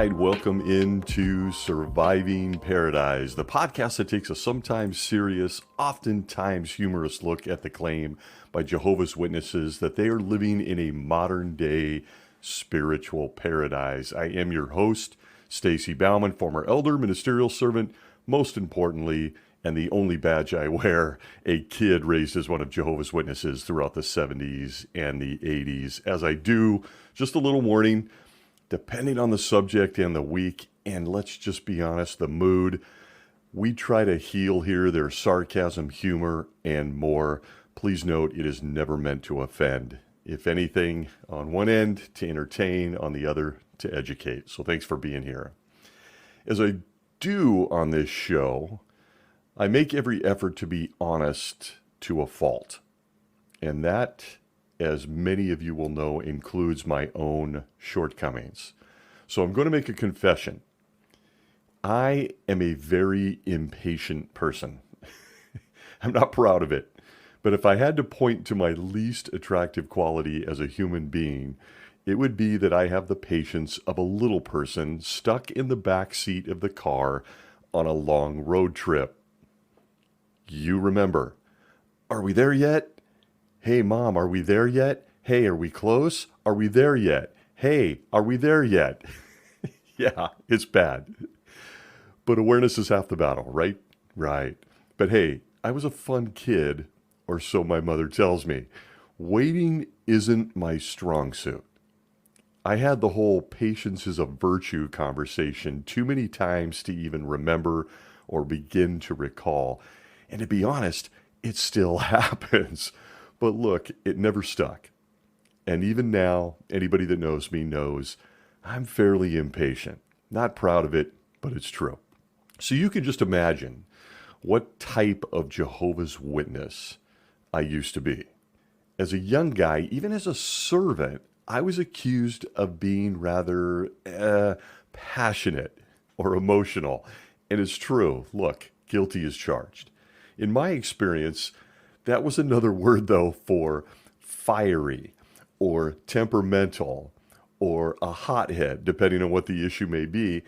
right, welcome into Surviving Paradise, the podcast that takes a sometimes serious, oftentimes humorous look at the claim by Jehovah's Witnesses that they are living in a modern-day spiritual paradise. I am your host, Stacy Bauman, former elder, ministerial servant, most importantly, and the only badge I wear, a kid raised as one of Jehovah's Witnesses throughout the 70s and the 80s. As I do, just a little warning, depending on the subject and the week, and let's just be honest, the mood, we try to heal here. There's sarcasm, humor, and more. Please note, it is never meant to offend. If anything, on one end, to entertain, on the other, to educate. So thanks for being here. As I do on this show, I make every effort to be honest to a fault. And that, as many of you will know, includes my own shortcomings. So I'm going to make a confession. I am a very impatient person. I'm not proud of it. But if I had to point to my least attractive quality as a human being, it would be that I have the patience of a little person stuck in the back seat of the car on a long road trip. You remember, are we there yet? Hey, Mom, are we there yet? Hey, are we close? Are we there yet? Hey, are we there yet? Yeah, it's bad. But awareness is half the battle, right? Right. But hey, I was a fun kid, or so my mother tells me. Waiting isn't my strong suit. I had the whole patience is a virtue conversation too many times to even remember or begin to recall. And to be honest, it still happens. But look, it never stuck. And even now, anybody that knows me knows I'm fairly impatient. Not proud of it, but it's true. So you can just imagine what type of Jehovah's Witness I used to be. As a young guy, even as a servant, I was accused of being rather passionate or emotional. And it's true. Look, guilty as charged. In my experience, that was another word, though, for fiery or temperamental or a hothead, depending on what the issue may be.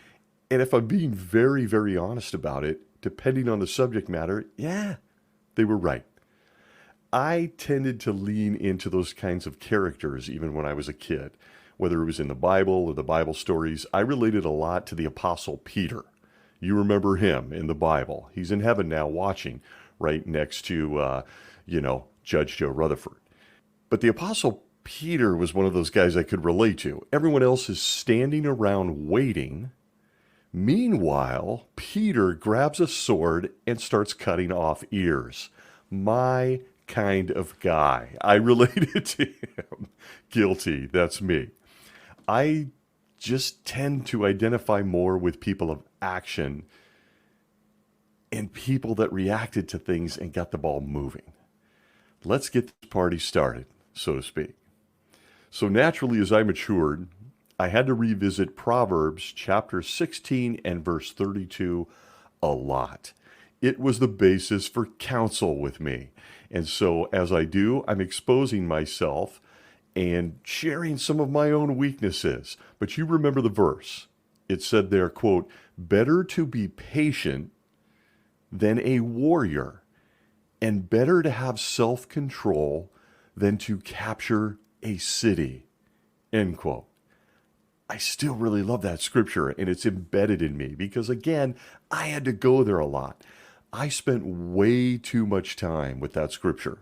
And if I'm being very, very honest about it, depending on the subject matter, yeah, they were right. I tended to lean into those kinds of characters even when I was a kid. Whether it was in the Bible or the Bible stories, I related a lot to the Apostle Peter. You remember him in the Bible. He's in heaven now watching right next to, Judge Joe Rutherford. But the Apostle Peter was one of those guys I could relate to. Everyone else is standing around waiting. Meanwhile, Peter grabs a sword and starts cutting off ears. My kind of guy. I related to him. Guilty. That's me. I just tend to identify more with people of action and people that reacted to things and got the ball moving. Let's get this party started, so to speak. So naturally, as I matured, I had to revisit Proverbs chapter 16 and verse 32 a lot. It was the basis for counsel with me. And so as I do, I'm exposing myself and sharing some of my own weaknesses. But you remember the verse. It said there, quote, better to be patient than a warrior, and better to have self-control than to capture a city, end quote. I still really love that scripture, and it's embedded in me because, again, I had to go there a lot. I spent way too much time with that scripture.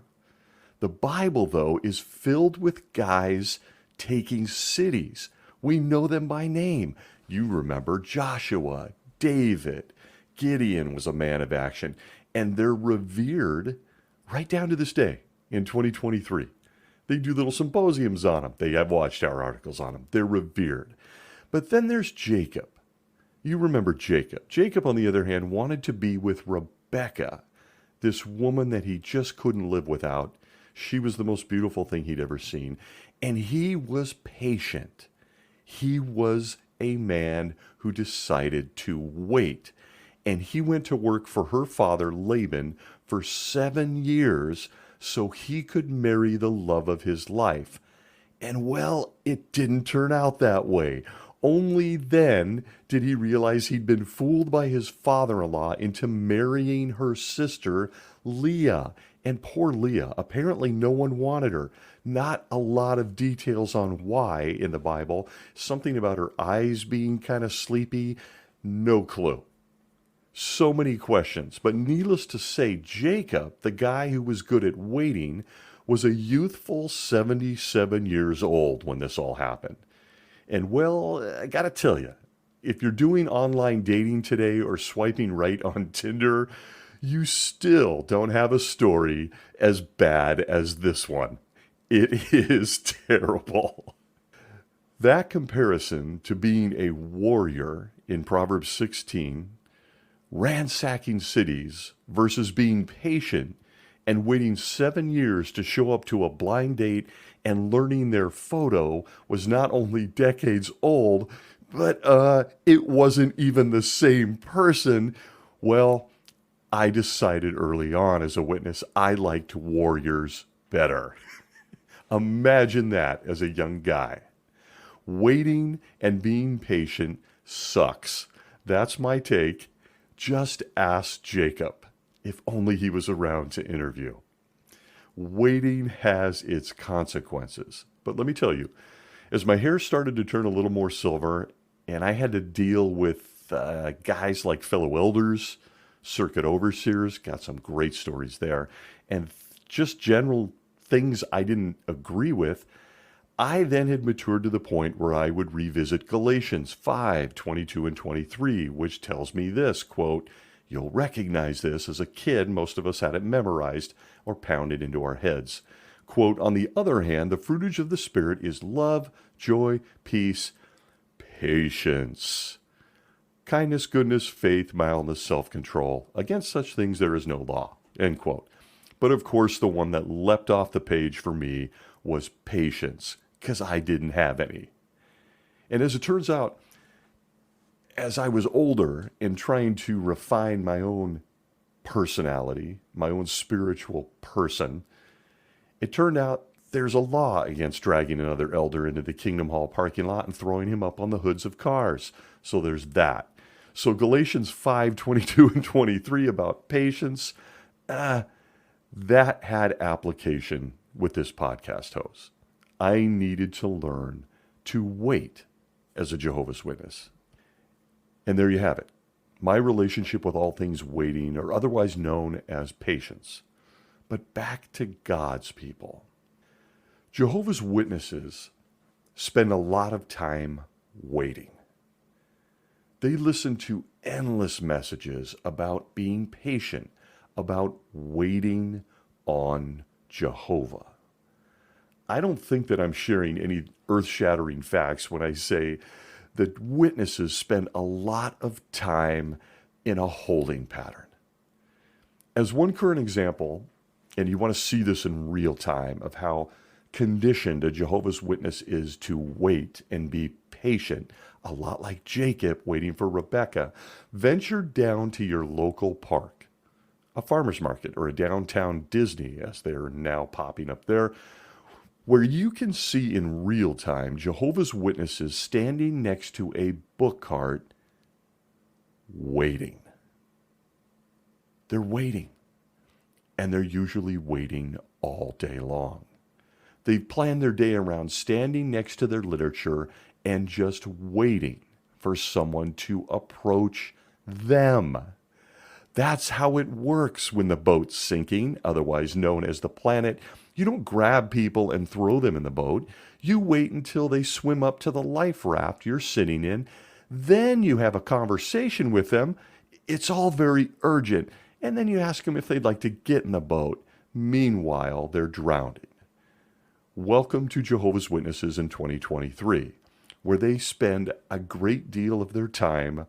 The Bible, though, is filled with guys taking cities. We know them by name. You remember Joshua, David, Gideon was a man of action, and they're revered right down to this day in 2023. They do little symposiums on them. They have watchtower articles on them. They're revered. But then there's Jacob. You remember Jacob. Jacob, on the other hand, wanted to be with Rebekah, this woman that he just couldn't live without. She was the most beautiful thing he'd ever seen. And he was patient. He was a man who decided to wait. And he went to work for her father, Laban, for 7 years so he could marry the love of his life. And well, it didn't turn out that way. Only then did he realize he'd been fooled by his father-in-law into marrying her sister, Leah. And poor Leah, apparently no one wanted her. Not a lot of details on why in the Bible. Something about her eyes being kind of sleepy. No clue. So many questions. But needless to say, Jacob, the guy who was good at waiting, was a youthful 77 years old when this all happened. And well, I gotta tell you, if you're doing online dating today or swiping right on Tinder, you still don't have a story as bad as this one. It is terrible. That comparison to being a warrior in Proverbs 16, ransacking cities, versus being patient and waiting 7 years to show up to a blind date and learning their photo was not only decades old, but it wasn't even the same person. Well, I decided early on as a witness I liked warriors better. Imagine that as a young guy. Waiting and being patient sucks. That's my take. Just ask Jacob. If only he was around to interview. Waiting has its consequences. But let me tell you, as my hair started to turn a little more silver and I had to deal with guys like fellow elders, circuit overseers, got some great stories there, and just general things I didn't agree with, I then had matured to the point where I would revisit Galatians 5:22 and 23, which tells me this, quote, "You'll recognize this as a kid. Most of us had it memorized or pounded into our heads. Quote, on the other hand, the fruit of the Spirit is love, joy, peace, patience, kindness, goodness, faith, mildness, self-control. Against such things there is no law." End quote. But of course, the one that leapt off the page for me was patience, because I didn't have any. And as it turns out, as I was older and trying to refine my own personality, my own spiritual person, it turned out there's a law against dragging another elder into the Kingdom Hall parking lot and throwing him up on the hoods of cars. So there's that. So Galatians 5:22 and 23 about patience, that had application with this podcast host. I needed to learn to wait as a Jehovah's Witness. And there you have it. My relationship with all things waiting, or otherwise known as patience. But back to God's people. Jehovah's Witnesses spend a lot of time waiting. They listen to endless messages about being patient, about waiting on Jehovah. I don't think that I'm sharing any earth-shattering facts when I say that witnesses spend a lot of time in a holding pattern. As one current example, and you want to see this in real time, of how conditioned a Jehovah's Witness is to wait and be patient, a lot like Jacob waiting for Rebecca, venture down to your local park, a farmer's market or a downtown Disney, as they're now popping up there, where you can see in real time Jehovah's Witnesses standing next to a book cart waiting. They're waiting. And they're usually waiting all day long. They've planned their day around standing next to their literature and just waiting for someone to approach them. That's how it works when the boat's sinking, otherwise known as the planet. You don't grab people and throw them in the boat. You wait until they swim up to the life raft you're sitting in. Then you have a conversation with them. It's all very urgent. And then you ask them if they'd like to get in the boat. Meanwhile, they're drowning. Welcome to Jehovah's Witnesses in 2023, where they spend a great deal of their time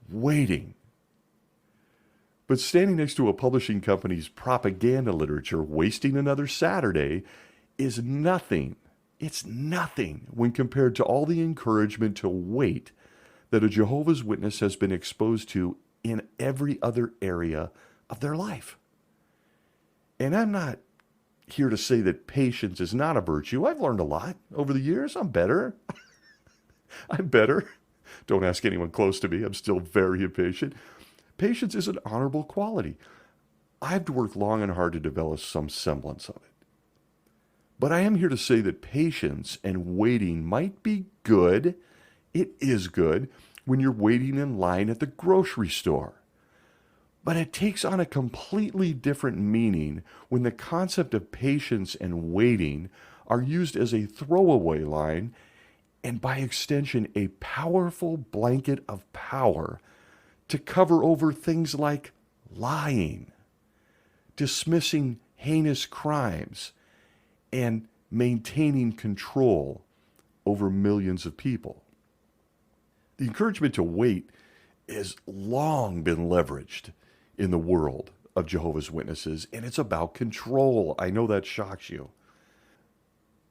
waiting. But standing next to a publishing company's propaganda literature, wasting another Saturday, is nothing. It's nothing when compared to all the encouragement to wait that a Jehovah's Witness has been exposed to in every other area of their life. And I'm not here to say that patience is not a virtue. I've learned a lot over the years. I'm better. I'm better. Don't ask anyone close to me. I'm still very impatient. Patience is an honorable quality. I have to work long and hard to develop some semblance of it. But I am here to say that patience and waiting might be good. It is good when you're waiting in line at the grocery store. But it takes on a completely different meaning when the concept of patience and waiting are used as a throwaway line and by extension a powerful blanket of power to cover over things like lying, dismissing heinous crimes, and maintaining control over millions of people. The encouragement to wait has long been leveraged in the world of Jehovah's Witnesses, and it's about control. I know that shocks you.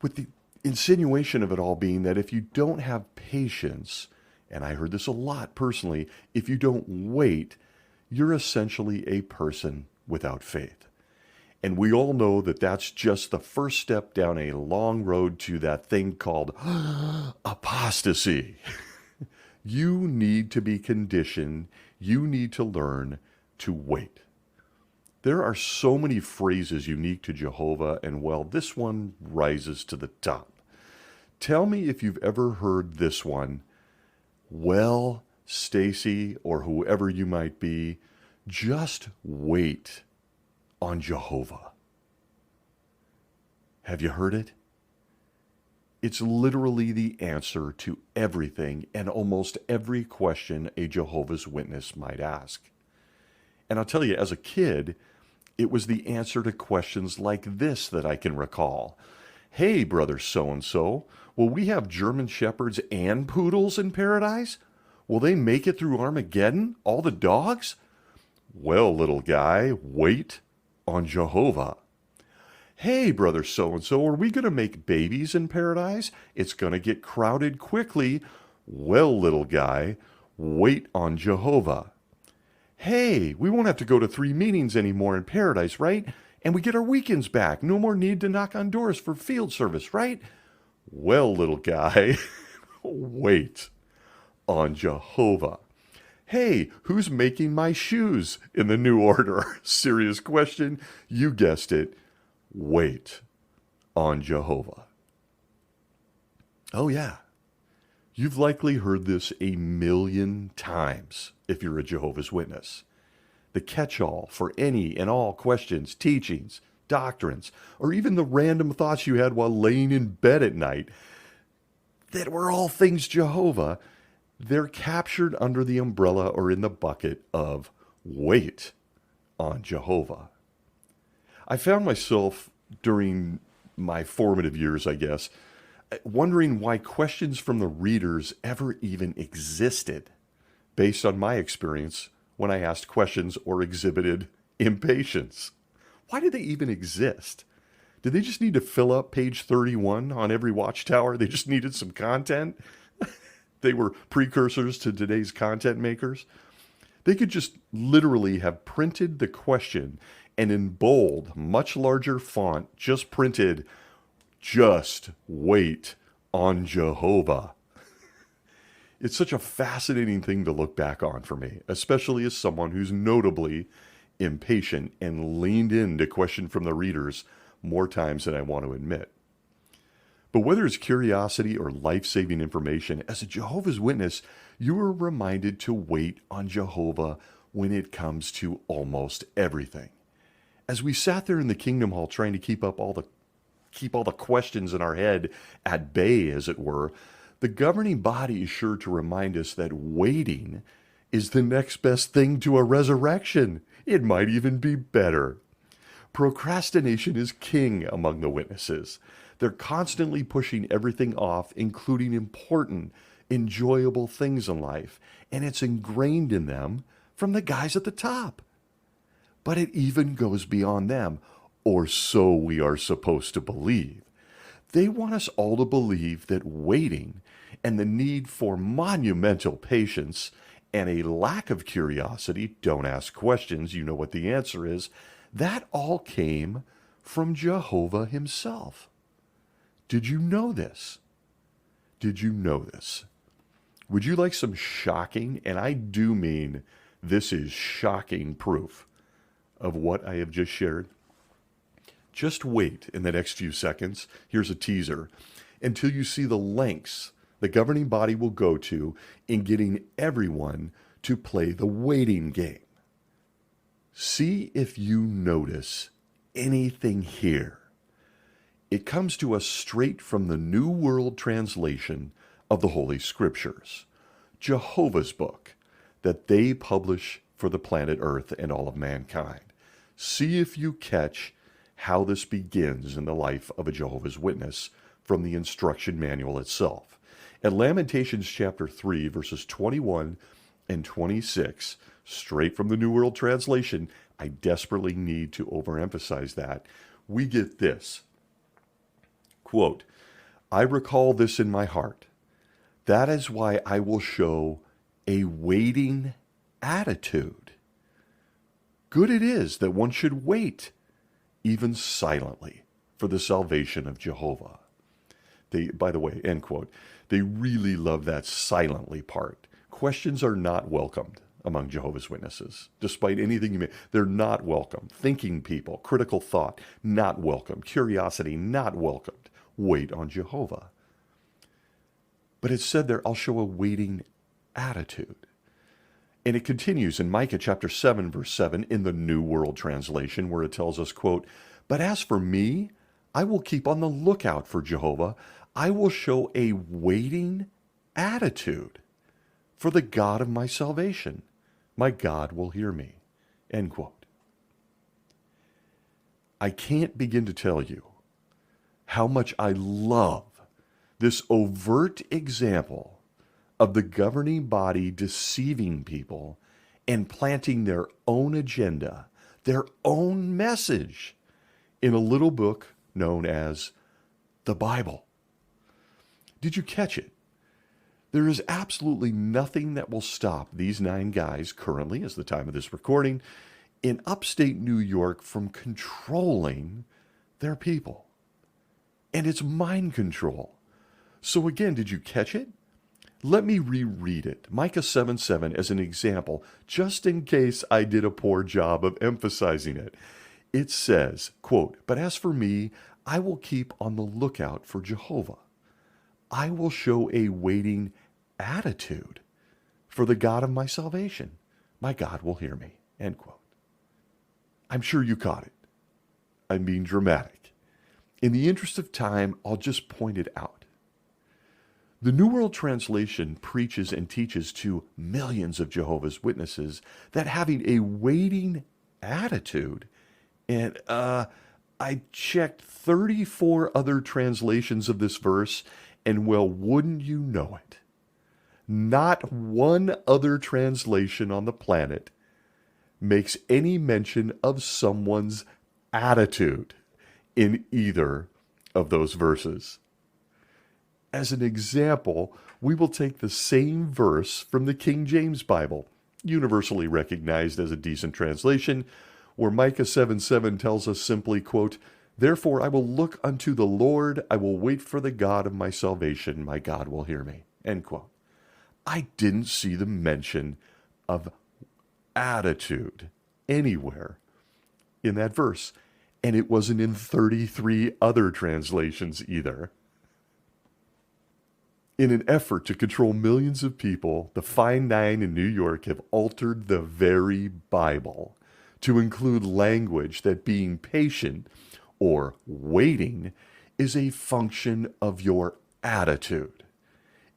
With the insinuation of it all being that if you don't have patience, and I heard this a lot personally, if you don't wait, you're essentially a person without faith. And we all know that that's just the first step down a long road to that thing called apostasy. You need to be conditioned. You need to learn to wait. There are so many phrases unique to Jehovah, and well, this one rises to the top. Tell me if you've ever heard this one. Well, Stacy, or whoever you might be, just wait on Jehovah. Have you heard it? It's literally the answer to everything and almost every question a Jehovah's Witness might ask. And I'll tell you, as a kid, it was the answer to questions like this that I can recall. Hey, brother so-and-so, will we have German Shepherds and Poodles in paradise? Will they make it through Armageddon, all the dogs? Well, little guy, wait on Jehovah. Hey, brother so-and-so, are we going to make babies in paradise? It's going to get crowded quickly. Well, little guy, wait on Jehovah. Hey, we won't have to go to 3 meetings anymore in paradise, right? And we get our weekends back. No more need to knock on doors for field service, right? Well, little guy, wait on Jehovah. Hey, who's making my shoes in the new order? Serious question. You guessed it. Wait on Jehovah. Oh, yeah. You've likely heard this a million times if you're a Jehovah's Witness. The catch-all for any and all questions, teachings, doctrines, or even the random thoughts you had while laying in bed at night that were all things Jehovah, they're captured under the umbrella or in the bucket of wait on Jehovah. I found myself during my formative years, I guess, wondering why questions from the readers ever even existed based on my experience when I asked questions or exhibited impatience. Why did they even exist? Did they just need to fill up page 31 on every watchtower? They just needed some content? They were precursors to today's content makers. They could just literally have printed the question and in bold, much larger font, just printed, just wait on Jehovah. It's such a fascinating thing to look back on for me, especially as someone who's notably impatient and leaned in to question from the readers more times than I want to admit. But whether it's curiosity or life-saving information, as a Jehovah's Witness, you are reminded to wait on Jehovah when it comes to almost everything. As we sat there in the Kingdom Hall trying to keep all the questions in our head at bay, as it were, the governing body is sure to remind us that waiting is the next best thing to a resurrection. It might even be better. Procrastination is king among the witnesses. They're constantly pushing everything off, including important, enjoyable things in life, and it's ingrained in them from the guys at the top. But it even goes beyond them, or so we are supposed to believe. They want us all to believe that waiting and the need for monumental patience and a lack of curiosity, don't ask questions, you know what the answer is, that all came from Jehovah himself. Did you know this? Did you know this? Would you like some shocking, and I do mean this is shocking proof of what I have just shared? Just wait in the next few seconds. Here's a teaser until you see the lengths the governing body will go to in getting everyone to play the waiting game. See if you notice anything here. It comes to us straight from the New World Translation of the Holy Scriptures, Jehovah's book that they publish for the planet Earth and all of mankind. See if you catch how this begins in the life of a Jehovah's Witness from the instruction manual itself. At Lamentations chapter 3, verses 21 and 26, straight from the New World Translation, I desperately need to overemphasize that, we get this. Quote, I recall this in my heart. That is why I will show a waiting attitude. Good it is that one should wait, even silently, for the salvation of Jehovah. They, by the way, end quote, they really love that silently part. Questions are not welcomed among Jehovah's Witnesses. Despite anything you may, they're not welcome. Thinking people, critical thought, not welcome. Curiosity, not welcomed. Wait on Jehovah. But it said there, I'll show a waiting attitude. And it continues in Micah chapter 7, verse 7, in the New World Translation, where it tells us, quote, but as for me, I will keep on the lookout for Jehovah. I will show a waiting attitude for the God of my salvation. My God will hear me. End quote. I can't begin to tell you how much I love this overt example of the governing body deceiving people and planting their own agenda, their own message in a little book known as the Bible. Did you catch it? There is absolutely nothing that will stop these 9 guys currently, as the time of this recording, in upstate New York from controlling their people. And it's mind control. So again, did you catch it? Let me reread it. Micah 7:7 as an example, just in case I did a poor job of emphasizing it. It says, quote, but as for me, I will keep on the lookout for Jehovah. I will show a waiting attitude for the God of my salvation. My God will hear me. End quote. I'm sure you caught it. I'm being dramatic. In the interest of time, I'll just point it out. The New World Translation preaches and teaches to millions of Jehovah's Witnesses that having a waiting attitude, and I checked 34 other translations of this verse, and well, wouldn't you know it? Not one other translation on the planet makes any mention of someone's attitude in either of those verses. As an example, we will take the same verse from the King James Bible, universally recognized as a decent translation, where Micah 7:7 tells us simply, quote, therefore I will look unto the Lord, I will wait for the God of my salvation, my God will hear me, end quote. I didn't see the mention of attitude anywhere in that verse, and it wasn't in 33 other translations either. In an effort to control millions of people, the Fine Nine in New York have altered the very Bible to include language that being patient or waiting is a function of your attitude.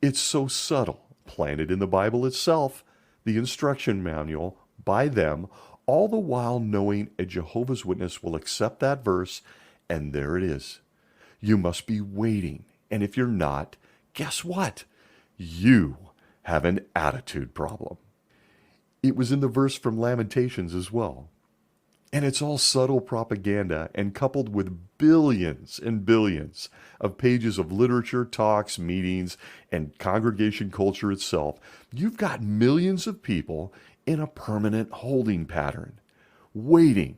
It's so subtle, planted in the Bible itself, the instruction manual, by them, all the while knowing a Jehovah's Witness will accept that verse, and there it is. You must be waiting, and if you're not, guess what? You have an attitude problem. It was in the verse from Lamentations as well. And it's all subtle propaganda and coupled with billions and billions of pages of literature, talks, meetings, and congregation culture itself. You've got millions of people in a permanent holding pattern, waiting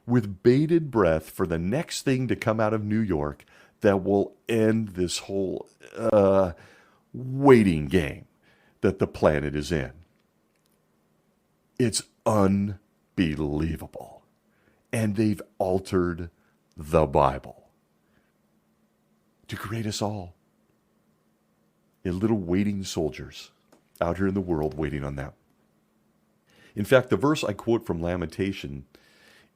with bated breath for the next thing to come out of New York that will end this whole waiting game. that the planet is in. It's unbelievable. And they've altered the Bible to create us all little waiting soldiers out here in the world waiting on them. In fact, the verse I quote from Lamentation,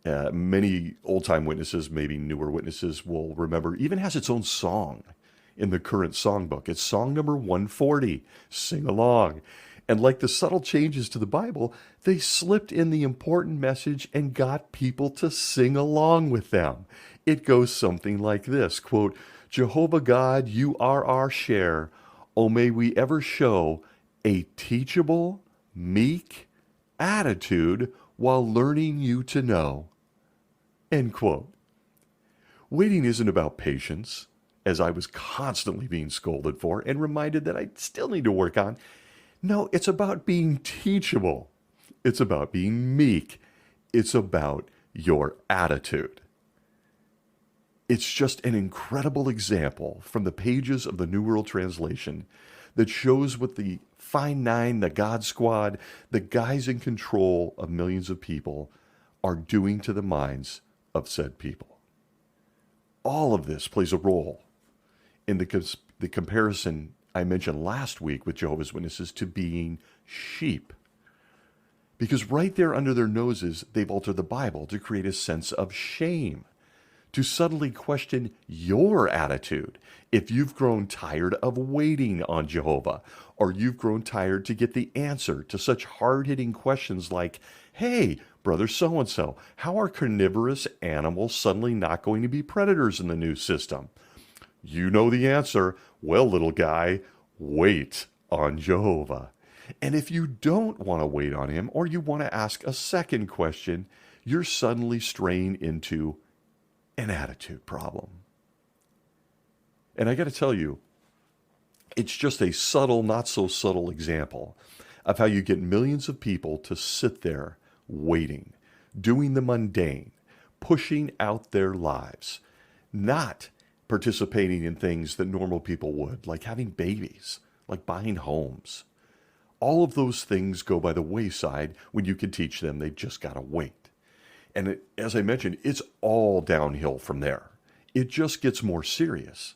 many old-time witnesses, maybe newer witnesses will remember, even has its own song in the current songbook. It's song number 140. Sing along. And like the subtle changes to the Bible, they slipped in the important message and got people to sing along with them. It goes something like this, quote, Jehovah God, you are our share. Oh, may we ever show a teachable, meek attitude while learning you to know. End quote. Waiting isn't about patience, as I was constantly being scolded for and reminded that I still need to work on. No, it's about being teachable. It's about being meek. It's about your attitude. It's just an incredible example from the pages of the New World Translation that shows what the Fine Nine, the God Squad, the guys in control of millions of people are doing to the minds of said people. All of this plays a role in the comparison I mentioned last week with Jehovah's Witnesses to being sheep. Because right there under their noses, they've altered the Bible to create a sense of shame, to suddenly question your attitude if you've grown tired of waiting on Jehovah, or you've grown tired to get the answer to such hard-hitting questions like, hey, brother so-and-so, how are carnivorous animals suddenly not going to be predators in the new system? You know the answer. Well, little guy, wait on Jehovah. And if you don't want to wait on him, or you want to ask a second question, you're suddenly straying into an attitude problem. And I got to tell you, it's just a subtle, not so subtle example of how you get millions of people to sit there waiting, doing the mundane, pushing out their lives, not participating in things that normal people would, like having babies, like buying homes. All of those things go by the wayside when you can teach them they've just got to wait. And as I mentioned, it's all downhill from there. It just gets more serious.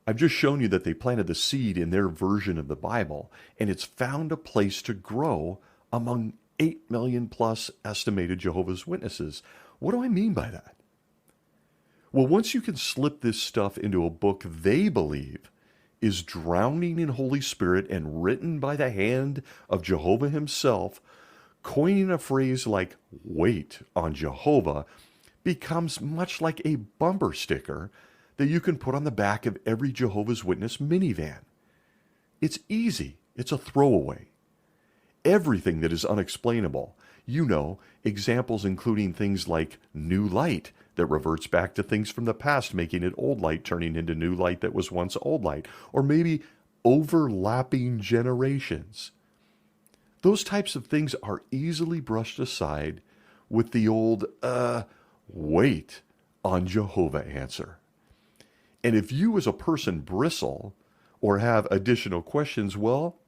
I've just shown you that they planted the seed in their version of the Bible, and it's found a place to grow among 8 million plus estimated Jehovah's Witnesses. What do I mean by that? Well, once you can slip this stuff into a book they believe is drowning in Holy Spirit and written by the hand of Jehovah himself, coining a phrase like wait on Jehovah becomes much like a bumper sticker that you can put on the back of every Jehovah's Witness minivan. It's easy. It's a throwaway. Everything that is unexplainable. You know, examples including things like new light that reverts back to things from the past, making it old light turning into new light that was once old light. Or maybe overlapping generations. Those types of things are easily brushed aside with the old, wait on Jehovah answer. And if you as a person bristle or have additional questions, well,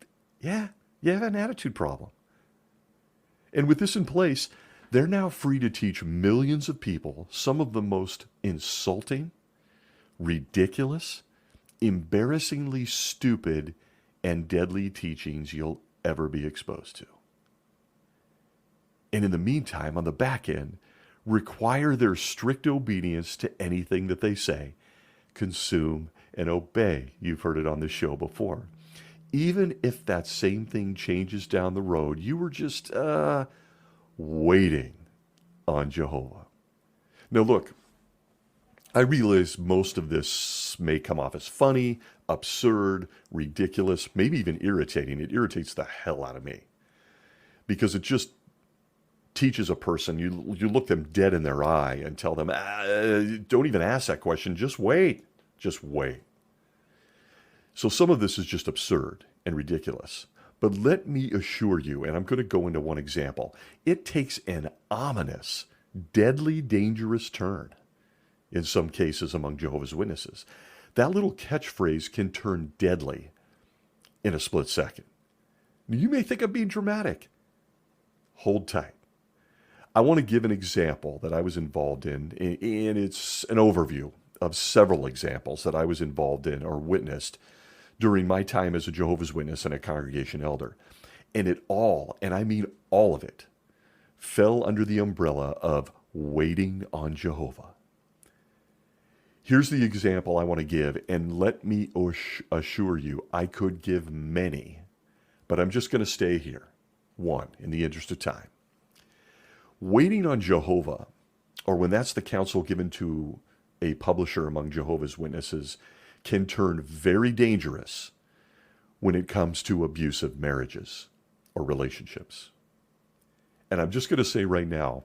yeah, you have an attitude problem. And with this in place, they're now free to teach millions of people some of the most insulting, ridiculous, embarrassingly stupid, and deadly teachings you'll ever be exposed to. And in the meantime, on the back end, require their strict obedience to anything that they say, consume and obey. You've heard it on this show before. Even if that same thing changes down the road, you were just waiting on Jehovah. Now look, I realize most of this may come off as funny, absurd, ridiculous, maybe even irritating. It irritates the hell out of me because it just teaches a person, you look them dead in their eye and tell them, don't even ask that question, just wait, just wait. So some of this is just absurd and ridiculous. But let me assure you, and I'm going to go into one example, it takes an ominous, deadly, dangerous turn in some cases among Jehovah's Witnesses. That little catchphrase can turn deadly in a split second. You may think I'm being dramatic. Hold tight. I want to give an example that I was involved in, and it's an overview of several examples that I was involved in or witnessed during my time as a Jehovah's Witness and a congregation elder. And it all, and I mean all of it, fell under the umbrella of waiting on Jehovah. Here's the example I want to give, and let me assure you, I could give many, but I'm just going to stay here. One, in the interest of time. Waiting on Jehovah, or when that's the counsel given to a publisher among Jehovah's Witnesses, can turn very dangerous when it comes to abusive marriages or relationships. And I'm just going to say right now,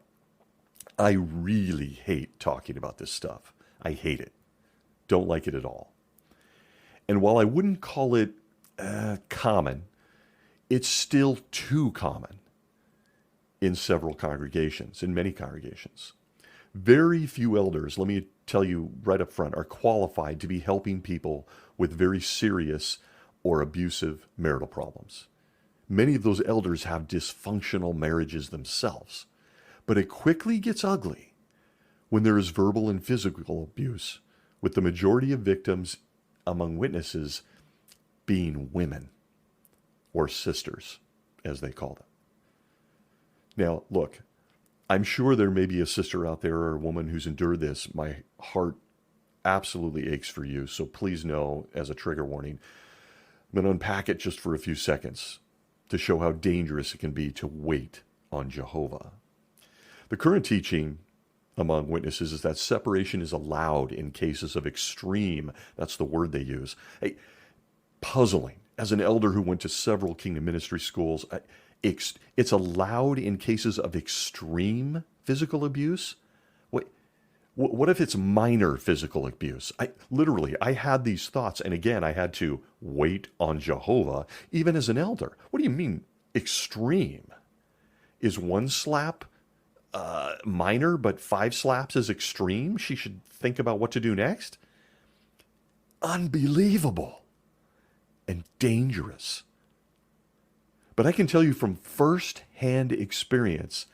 I really hate talking about this stuff. I hate it. Don't like it at all. And while I wouldn't call it common, it's still too common in several congregations, in many congregations. Very few elders, let me tell you right up front, are qualified to be helping people with very serious or abusive marital problems. Many of those elders have dysfunctional marriages themselves. But it quickly gets ugly when there is verbal and physical abuse, with the majority of victims among witnesses being women, or sisters, as they call them. Now, look, I'm sure there may be a sister out there or a woman who's endured this. My heart absolutely aches for you, so please know, as a trigger warning, I'm going to unpack it just for a few seconds to show how dangerous it can be to wait on Jehovah. The current teaching among witnesses is that separation is allowed in cases of extreme, that's the word they use. Hey, puzzling. As an elder who went to several kingdom ministry schools, it's allowed in cases of extreme physical abuse. What if it's minor physical abuse? I had these thoughts, and again, I had to wait on Jehovah, even as an elder. What do you mean extreme? Is one slap minor, but 5 slaps is extreme? She should think about what to do next? Unbelievable and dangerous. But I can tell you from first-hand experience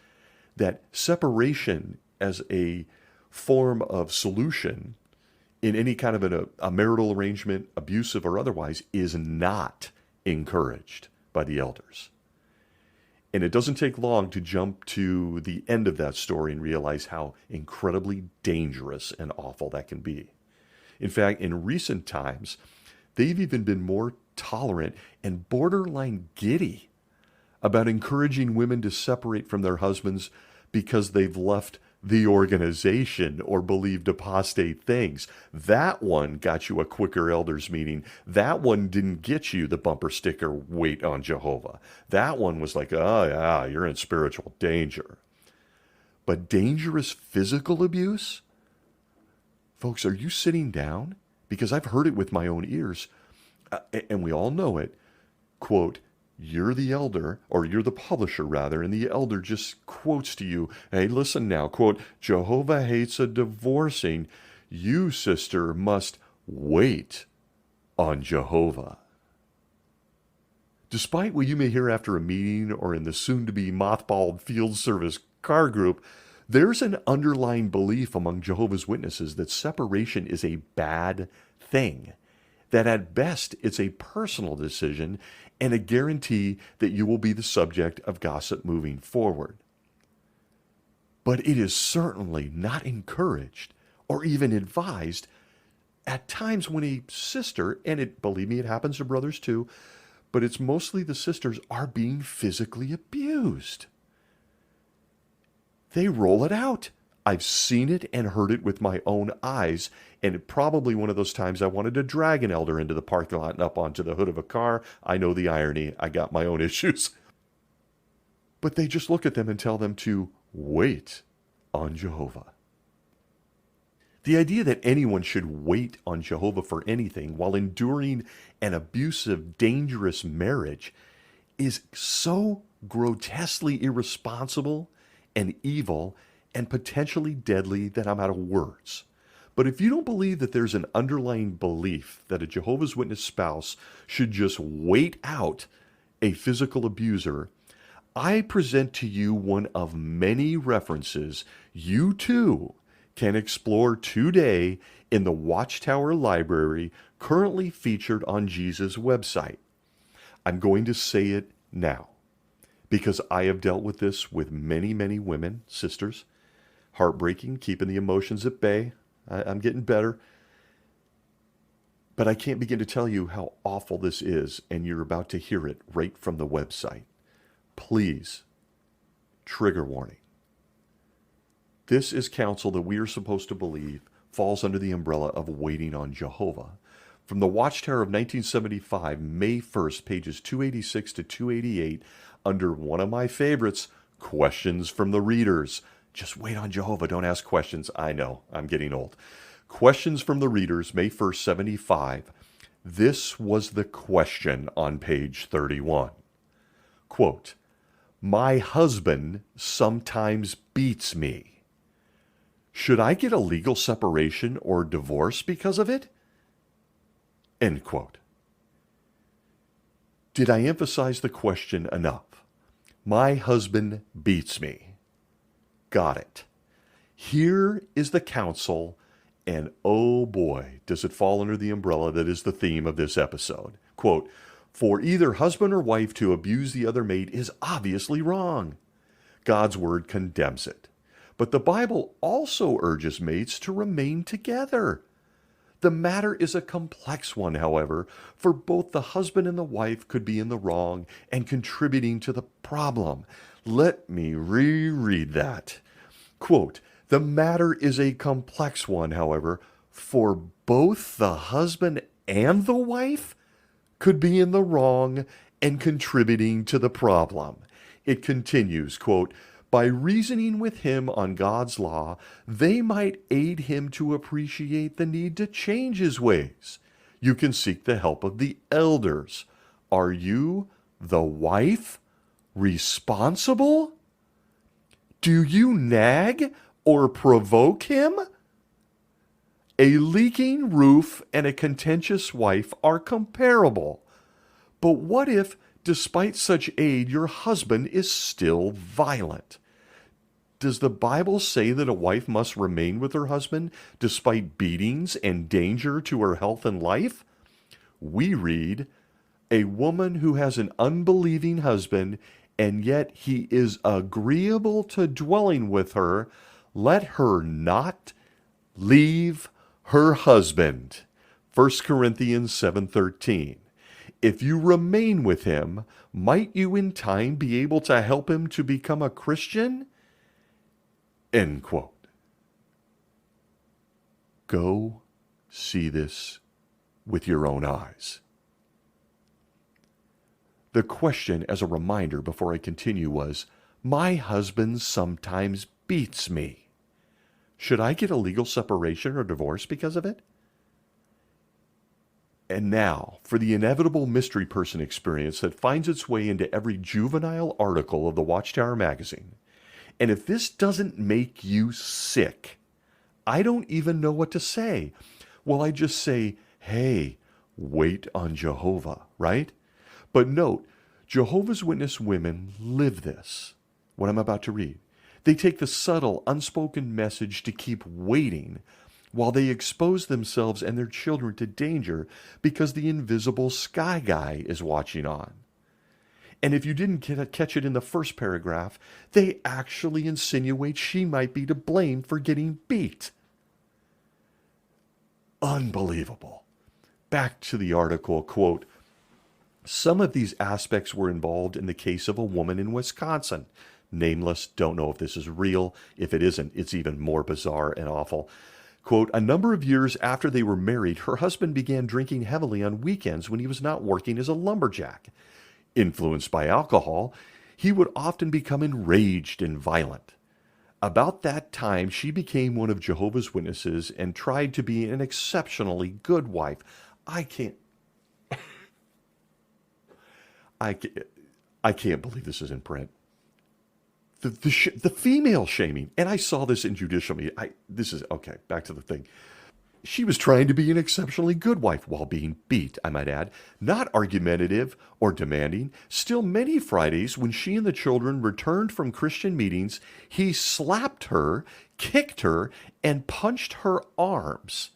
that separation as a form of solution in any kind of a marital arrangement, abusive or otherwise, is not encouraged by the elders. And it doesn't take long to jump to the end of that story and realize how incredibly dangerous and awful that can be. In fact, in recent times, they've even been more tolerant and borderline giddy about encouraging women to separate from their husbands because they've left the organization or believed apostate things. That one got you a quicker elders meeting. That one didn't get you the bumper sticker, wait on Jehovah. That one was like, oh yeah, you're in spiritual danger. But dangerous physical abuse? Folks, are you sitting down? Because I've heard it with my own ears, and we all know it. Quote, you're the elder, or you're the publisher rather, and the elder just quotes to you, hey, listen now, quote, Jehovah hates a divorcing. You, sister, must wait on Jehovah. Despite what you may hear after a meeting or in the soon-to-be mothballed field service car group, there's an underlying belief among Jehovah's Witnesses that separation is a bad thing, that at best it's a personal decision and a guarantee that you will be the subject of gossip moving forward. But it is certainly not encouraged or even advised at times when a sister, and believe me, it happens to brothers too, but it's mostly the sisters, are being physically abused. They roll it out. I've seen it and heard it with my own eyes, and probably one of those times I wanted to drag an elder into the parking lot and up onto the hood of a car. I know the irony. I got my own issues. But they just look at them and tell them to wait on Jehovah. The idea that anyone should wait on Jehovah for anything while enduring an abusive, dangerous marriage is so grotesquely irresponsible and evil and potentially deadly that I'm out of words. But if you don't believe that there's an underlying belief that a Jehovah's Witness spouse should just wait out a physical abuser, I present to you one of many references you too can explore today in the Watchtower Library currently featured on Jesus' website. I'm going to say it now because I have dealt with this with many, many women, sisters. Heartbreaking, keeping the emotions at bay. I'm getting better. But I can't begin to tell you how awful this is, and you're about to hear it right from the website. Please, trigger warning. This is counsel that we are supposed to believe falls under the umbrella of waiting on Jehovah. From the Watchtower of 1975, May 1st, pages 286 to 288, under one of my favorites, Questions from the Readers. Just wait on Jehovah, don't ask questions. I know, I'm getting old. Questions from the Readers, May 1st, 75. This was the question on page 31. Quote, "My husband sometimes beats me. Should I get a legal separation or divorce because of it?" End quote. Did I emphasize the question enough? My husband beats me. Got it. Here is the counsel, and oh boy, does it fall under the umbrella that is the theme of this episode. Quote, "For either husband or wife to abuse the other mate is obviously wrong. God's word condemns it. But the Bible also urges mates to remain together. The matter is a complex one, however, for both the husband and the wife could be in the wrong and contributing to the problem." Let me reread that. Quote, "The matter is a complex one, however, for both the husband and the wife could be in the wrong and contributing to the problem." It continues, quote, "By reasoning with him on God's law, they might aid him to appreciate the need to change his ways. You can seek the help of the elders. Are you, the wife, responsible? Do you nag or provoke him? A leaking roof and a contentious wife are comparable. But what if, despite such aid, your husband is still violent? Does the Bible say that a wife must remain with her husband despite beatings and danger to her health and life? We read, "A woman who has an unbelieving husband, and yet he is agreeable to dwelling with her, let her not leave her husband." 1 Corinthians 7:13. If you remain with him, might you in time be able to help him to become a Christian? End quote. Go see this with your own eyes. The question, as a reminder before I continue, was, "My husband sometimes beats me. Should I get a legal separation or divorce because of it?" And now, for the inevitable mystery person experience that finds its way into every juvenile article of the Watchtower magazine. And if this doesn't make you sick, I don't even know what to say. Well, I just say, hey, wait on Jehovah, right? But note, Jehovah's Witness women live this, what I'm about to read. They take the subtle, unspoken message to keep waiting while they expose themselves and their children to danger because the invisible sky guy is watching on. And if you didn't catch it in the first paragraph, they actually insinuate she might be to blame for getting beat. Unbelievable. Back to the article, quote, "Some of these aspects were involved in the case of a woman in Wisconsin. Nameless, don't know if this is real. If it isn't, it's even more bizarre and awful. Quote, a number of years after they were married, her husband began drinking heavily on weekends when he was not working as a lumberjack. Influenced by alcohol, he would often become enraged and violent. About that time, she became one of Jehovah's Witnesses and tried to be an exceptionally good wife." I can't believe this is in print. The female shaming, and I saw this in judicial media. This is, okay, back to the thing. She was trying to be an exceptionally good wife while being beat, I might add, not argumentative or demanding. Still, many Fridays, when she and the children returned from Christian meetings, he slapped her, kicked her, and punched her arms.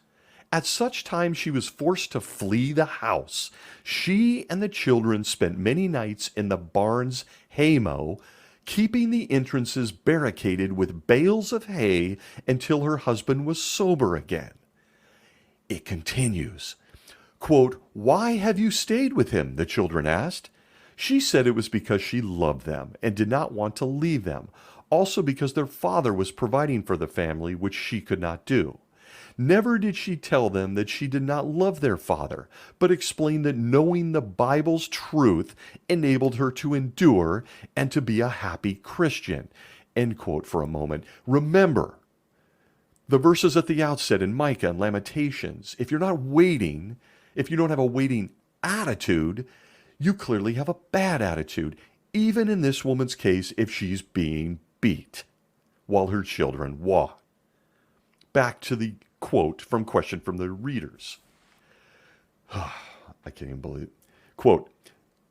At such times, she was forced to flee the house. She and the children spent many nights in the barn's haymow, keeping the entrances barricaded with bales of hay until her husband was sober again. It continues. Quote, "Why have you stayed with him?" the children asked. She said it was because she loved them and did not want to leave them. Also because their father was providing for the family, which she could not do. Never did she tell them that she did not love their father, but explained that knowing the Bible's truth enabled her to endure and to be a happy Christian. End quote for a moment. Remember, the verses at the outset in Micah and Lamentations, if you're not waiting, if you don't have a waiting attitude, you clearly have a bad attitude, even in this woman's case if she's being beat while her children walk. Back to the quote from question from the readers. I can't even believe it. Quote,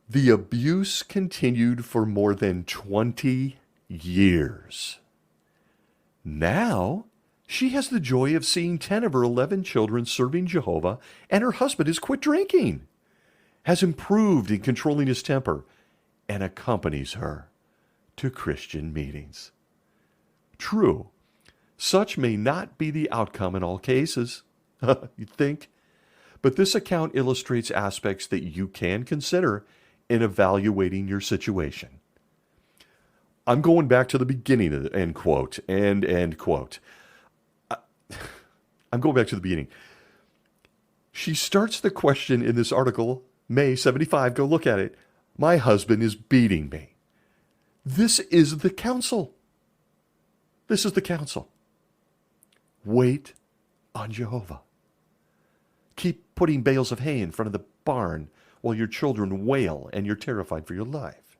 "The abuse continued for more than 20 years. Now, she has the joy of seeing 10 of her 11 children serving Jehovah, and her husband has quit drinking, has improved in controlling his temper, and accompanies her to Christian meetings." True, such may not be the outcome in all cases, you'd think, but this account illustrates aspects that you can consider in evaluating your situation. I'm going back to the beginning of the end quote, end quote. I'm going back to the beginning. She starts the question in this article, May 75, go look at it. My husband is beating me. This is the counsel. This is the counsel. Wait on Jehovah. Keep putting bales of hay in front of the barn while your children wail and you're terrified for your life.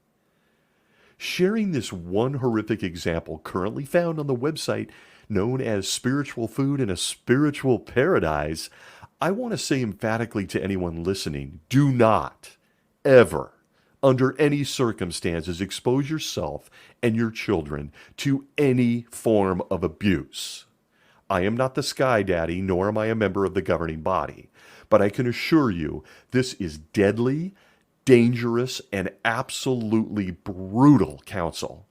Sharing this one horrific example currently found on the website known as Spiritual Food in a Spiritual Paradise, I want to say emphatically to anyone listening, do not ever, under any circumstances, expose yourself and your children to any form of abuse. I am not the Sky Daddy, nor am I a member of the governing body, but I can assure you this is deadly, dangerous, and absolutely brutal counsel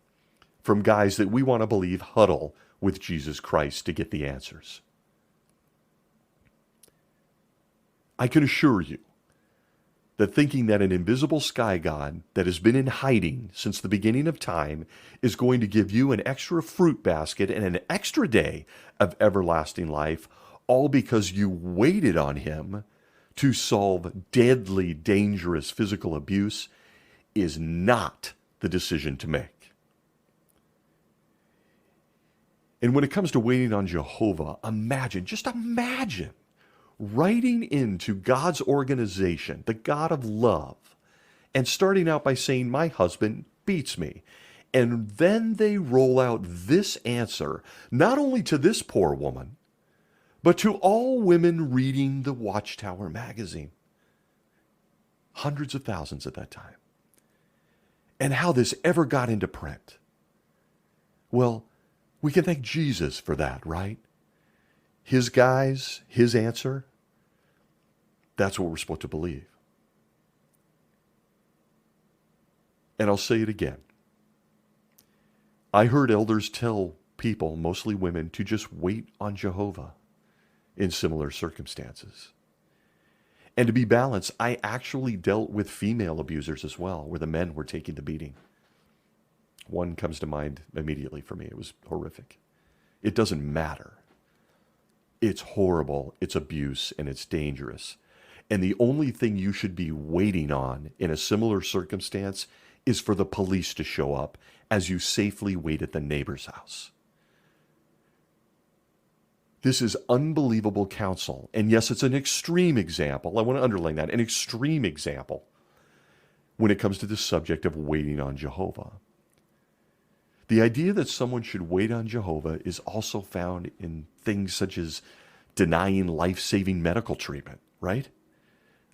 from guys that we want to believe huddle with Jesus Christ to get the answers. I can assure you that thinking that an invisible sky god that has been in hiding since the beginning of time is going to give you an extra fruit basket and an extra day of everlasting life, all because you waited on him to solve deadly, dangerous physical abuse, is not the decision to make. And when it comes to waiting on Jehovah, just imagine writing into God's organization, the God of love, and starting out by saying, my husband beats me. And then they roll out this answer, not only to this poor woman, but to all women reading the Watchtower magazine. Hundreds of thousands at that time. And how this ever got into print. Well, we can thank Jesus for that, right? His guys, his answer, that's what we're supposed to believe. And I'll say it again. I heard elders tell people, mostly women, to just wait on Jehovah in similar circumstances. And to be balanced, I actually dealt with female abusers as well, where the men were taking the beating. One comes to mind immediately for me. It was horrific. It doesn't matter. It's horrible, it's abuse, and it's dangerous. And the only thing you should be waiting on in a similar circumstance is for the police to show up as you safely wait at the neighbor's house. This is unbelievable counsel. And yes, it's an extreme example. I want to underline that, an extreme example when it comes to the subject of waiting on Jehovah. The idea that someone should wait on Jehovah is also found in things such as denying life-saving medical treatment, right?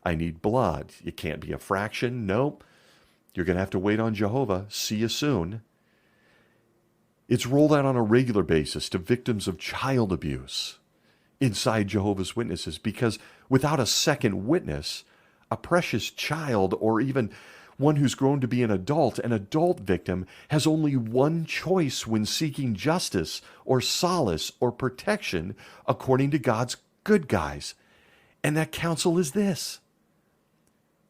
I need blood. It can't be a fraction. Nope. You're going to have to wait on Jehovah. See you soon. It's rolled out on a regular basis to victims of child abuse inside Jehovah's Witnesses, because without a second witness, a precious child or even one who's grown to be an adult victim has only one choice when seeking justice or solace or protection according to God's good guys. And that counsel is this: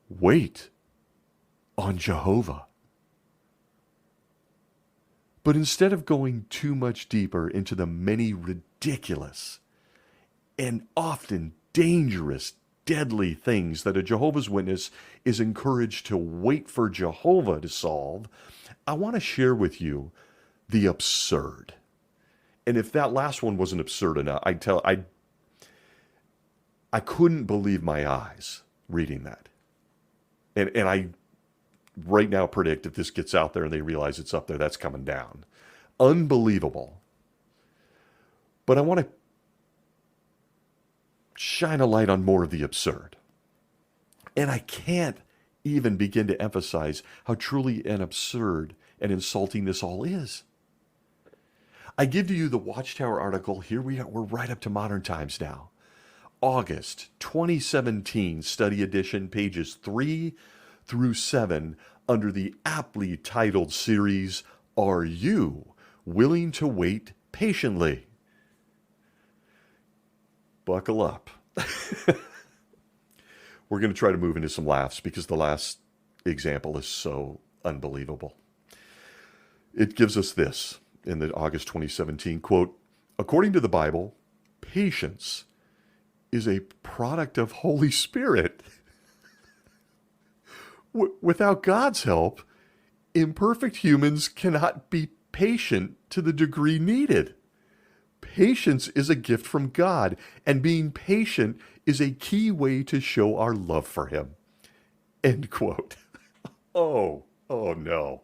wait on Jehovah. But instead of going too much deeper into the many ridiculous and often dangerous, deadly things that a Jehovah's Witness is encouraged to wait for Jehovah to solve, I want to share with you the absurd. And if that last one wasn't absurd enough, I couldn't believe my eyes reading that. And I right now predict if this gets out there and they realize it's up there, that's coming down. Unbelievable. But I want to shine a light on more of the absurd. And I can't even begin to emphasize how truly an absurd and insulting this all is. I give to you the Watchtower article. Here we're right up to modern times now. August 2017 study edition, pages 3 through 7, under the aptly titled series, Are You Willing to Wait Patiently? Buckle up. We're going to try to move into some laughs because the last example is so unbelievable. It gives us this in the August 2017 quote, according to the Bible, patience is a product of Holy Spirit. Without God's help, imperfect humans cannot be patient to the degree needed. Patience is a gift from God, and being patient is a key way to show our love for Him. End quote. Oh no.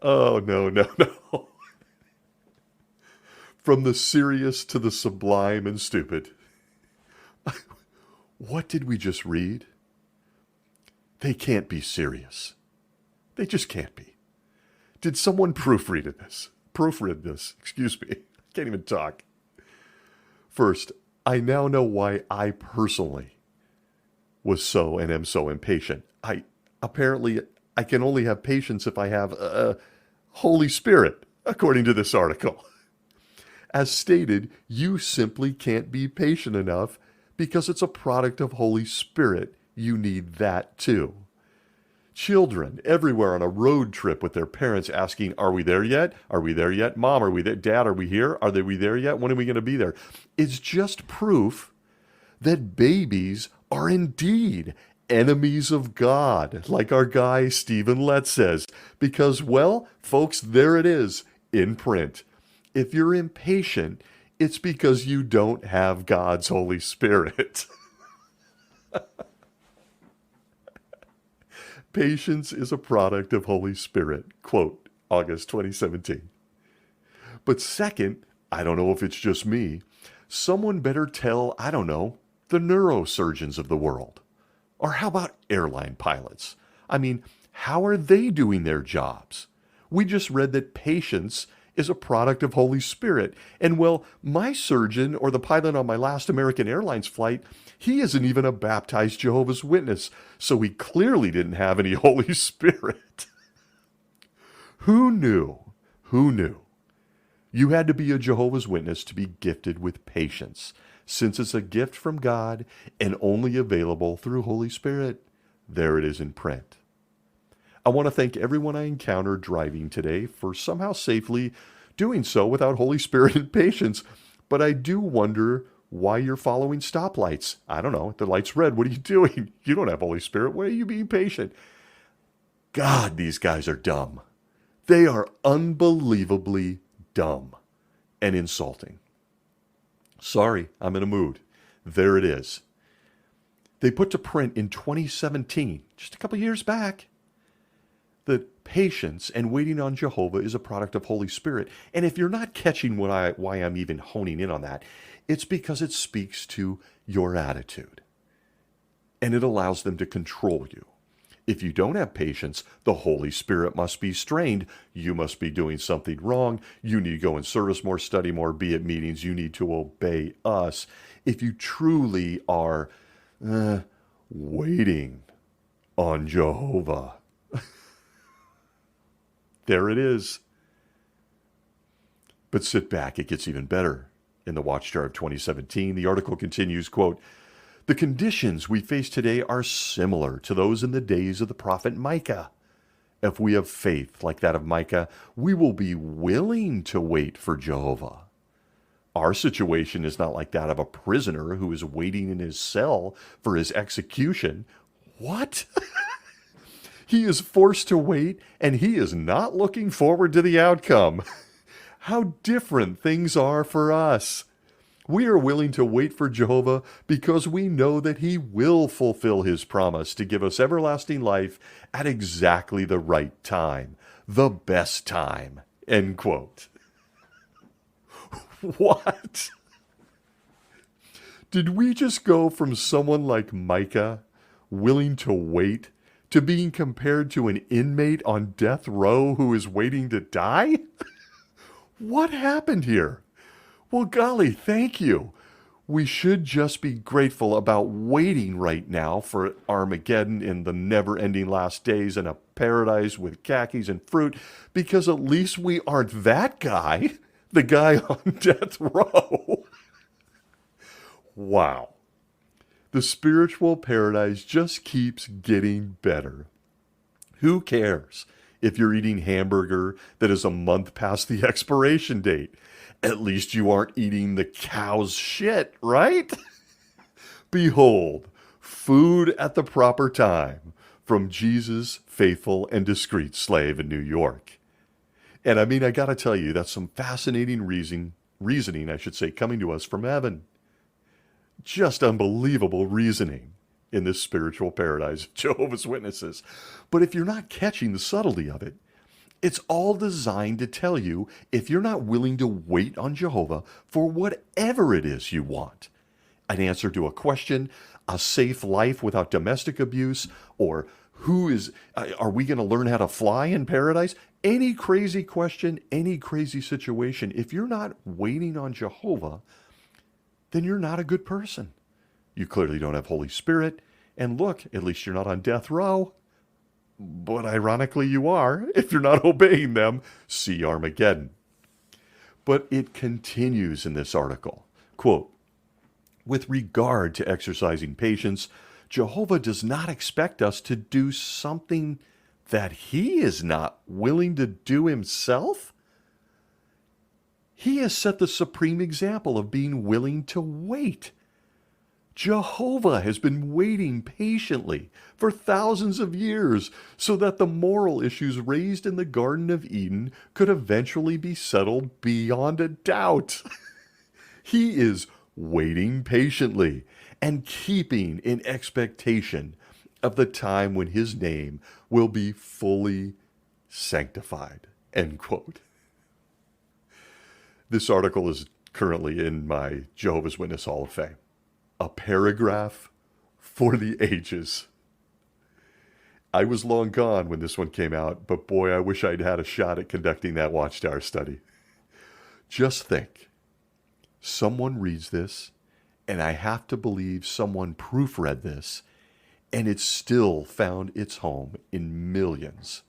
Oh, no. From the serious to the sublime and stupid. What did we just read? They can't be serious. They just can't be. Did someone proofread this? Excuse me. I can't even talk. First, I now know why I personally was so and am so impatient. I can only have patience if I have Holy Spirit, according to this article. As stated, you simply can't be patient enough because it's a product of Holy Spirit. You need that too. Children everywhere on a road trip with their parents asking, are we there yet? Are we there yet? Mom, are we there? Dad, are we here? Are we there yet? When are we going to be there? It's just proof that babies are indeed enemies of God, like our guy Stephen Lett says, because, well, folks, there it is in print. If you're impatient, it's because you don't have God's Holy Spirit. Patience is a product of Holy Spirit. Quote, August 2017. But second, I don't know if it's just me, someone better tell, I don't know, the neurosurgeons of the world. Or how about airline pilots? I mean, how are they doing their jobs? We just read that patience is a product of Holy Spirit. And well, my surgeon or the pilot on my last American Airlines flight, he isn't even a baptized Jehovah's Witness, so he clearly didn't have any Holy Spirit. Who knew? Who knew? You had to be a Jehovah's Witness to be gifted with patience, since it's a gift from God and only available through Holy Spirit. There it is in print. I want to thank everyone I encountered driving today for somehow safely doing so without Holy Spirit and patience, but I do wonder why you're following stoplights. I don't know. The light's red. What are you doing? You don't have Holy Spirit. Why are you being patient? God, these guys are dumb. They are unbelievably dumb and insulting. Sorry, I'm in a mood. There it is. They put to print in 2017, just a couple years back, that Patience and waiting on Jehovah is a product of Holy Spirit. And if you're not catching why I'm even honing in on that, it's because it speaks to your attitude. And it allows them to control you. If you don't have patience, the Holy Spirit must be strained. You must be doing something wrong. You need to go in service more, study more, be at meetings. You need to obey us. If you truly are waiting on Jehovah. There it is. But sit back, it gets even better. In the Watchtower of 2017, the article continues, quote, "The conditions we face today are similar to those in the days of the prophet Micah. If we have faith like that of Micah, we will be willing to wait for Jehovah. Our situation is not like that of a prisoner who is waiting in his cell for his execution." What? He is forced to wait, and he is not looking forward to the outcome. How different things are for us. We are willing to wait for Jehovah because we know that he will fulfill his promise to give us everlasting life at exactly the right time, the best time, end quote. What? Did we just go from someone like Micah, willing to wait, to being compared to an inmate on death row who is waiting to die? What happened here? Well, golly, thank you. We should just be grateful about waiting right now for Armageddon in the never-ending last days and a paradise with khakis and fruit, because at least we aren't that guy, the guy on death row. Wow. The spiritual paradise just keeps getting better. Who cares if you're eating hamburger that is a month past the expiration date? At least you aren't eating the cow's shit, right? Behold, food at the proper time from Jesus' faithful and discreet slave in New York. And I mean, I got to tell you, that's some fascinating reasoning, I should say, coming to us from heaven. Just unbelievable reasoning in this spiritual paradise of Jehovah's Witnesses. But if you're not catching the subtlety of it, it's all designed to tell you if you're not willing to wait on Jehovah for whatever it is you want. An answer to a question, a safe life without domestic abuse, or are we going to learn how to fly in paradise? Any crazy question, any crazy situation, if you're not waiting on Jehovah, then you're not a good person. You clearly don't have Holy Spirit. And look, at least you're not on death row. But ironically, you are if you're not obeying them. See Armageddon. But it continues in this article. Quote, "With regard to exercising patience, Jehovah does not expect us to do something that he is not willing to do himself. He has set the supreme example of being willing to wait. Jehovah has been waiting patiently for thousands of years so that the moral issues raised in the Garden of Eden could eventually be settled beyond a doubt. He is waiting patiently and keeping in expectation of the time when his name will be fully sanctified." End quote. This article is currently in my Jehovah's Witness Hall of Fame. A paragraph for the ages. I was long gone when this one came out, but boy, I wish I'd had a shot at conducting that Watchtower study. Just think, someone reads this, and I have to believe someone proofread this, and it still found its home in millions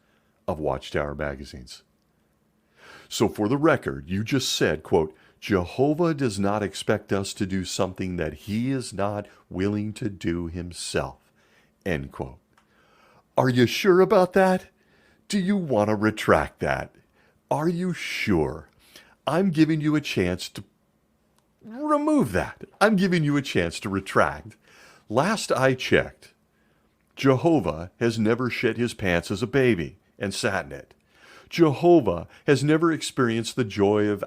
of Watchtower magazines. So for the record, you just said, quote, "Jehovah does not expect us to do something that he is not willing to do himself," end quote. Are you sure about that? Do you want to retract that? Are you sure? I'm giving you a chance to remove that. I'm giving you a chance to retract. Last I checked, Jehovah has never shit his pants as a baby and sat in it. Jehovah has never experienced the joy of,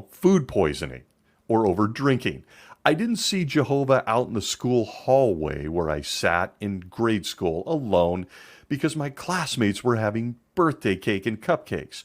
food poisoning or over drinking. I didn't see Jehovah out in the school hallway where I sat in grade school alone because my classmates were having birthday cake and cupcakes.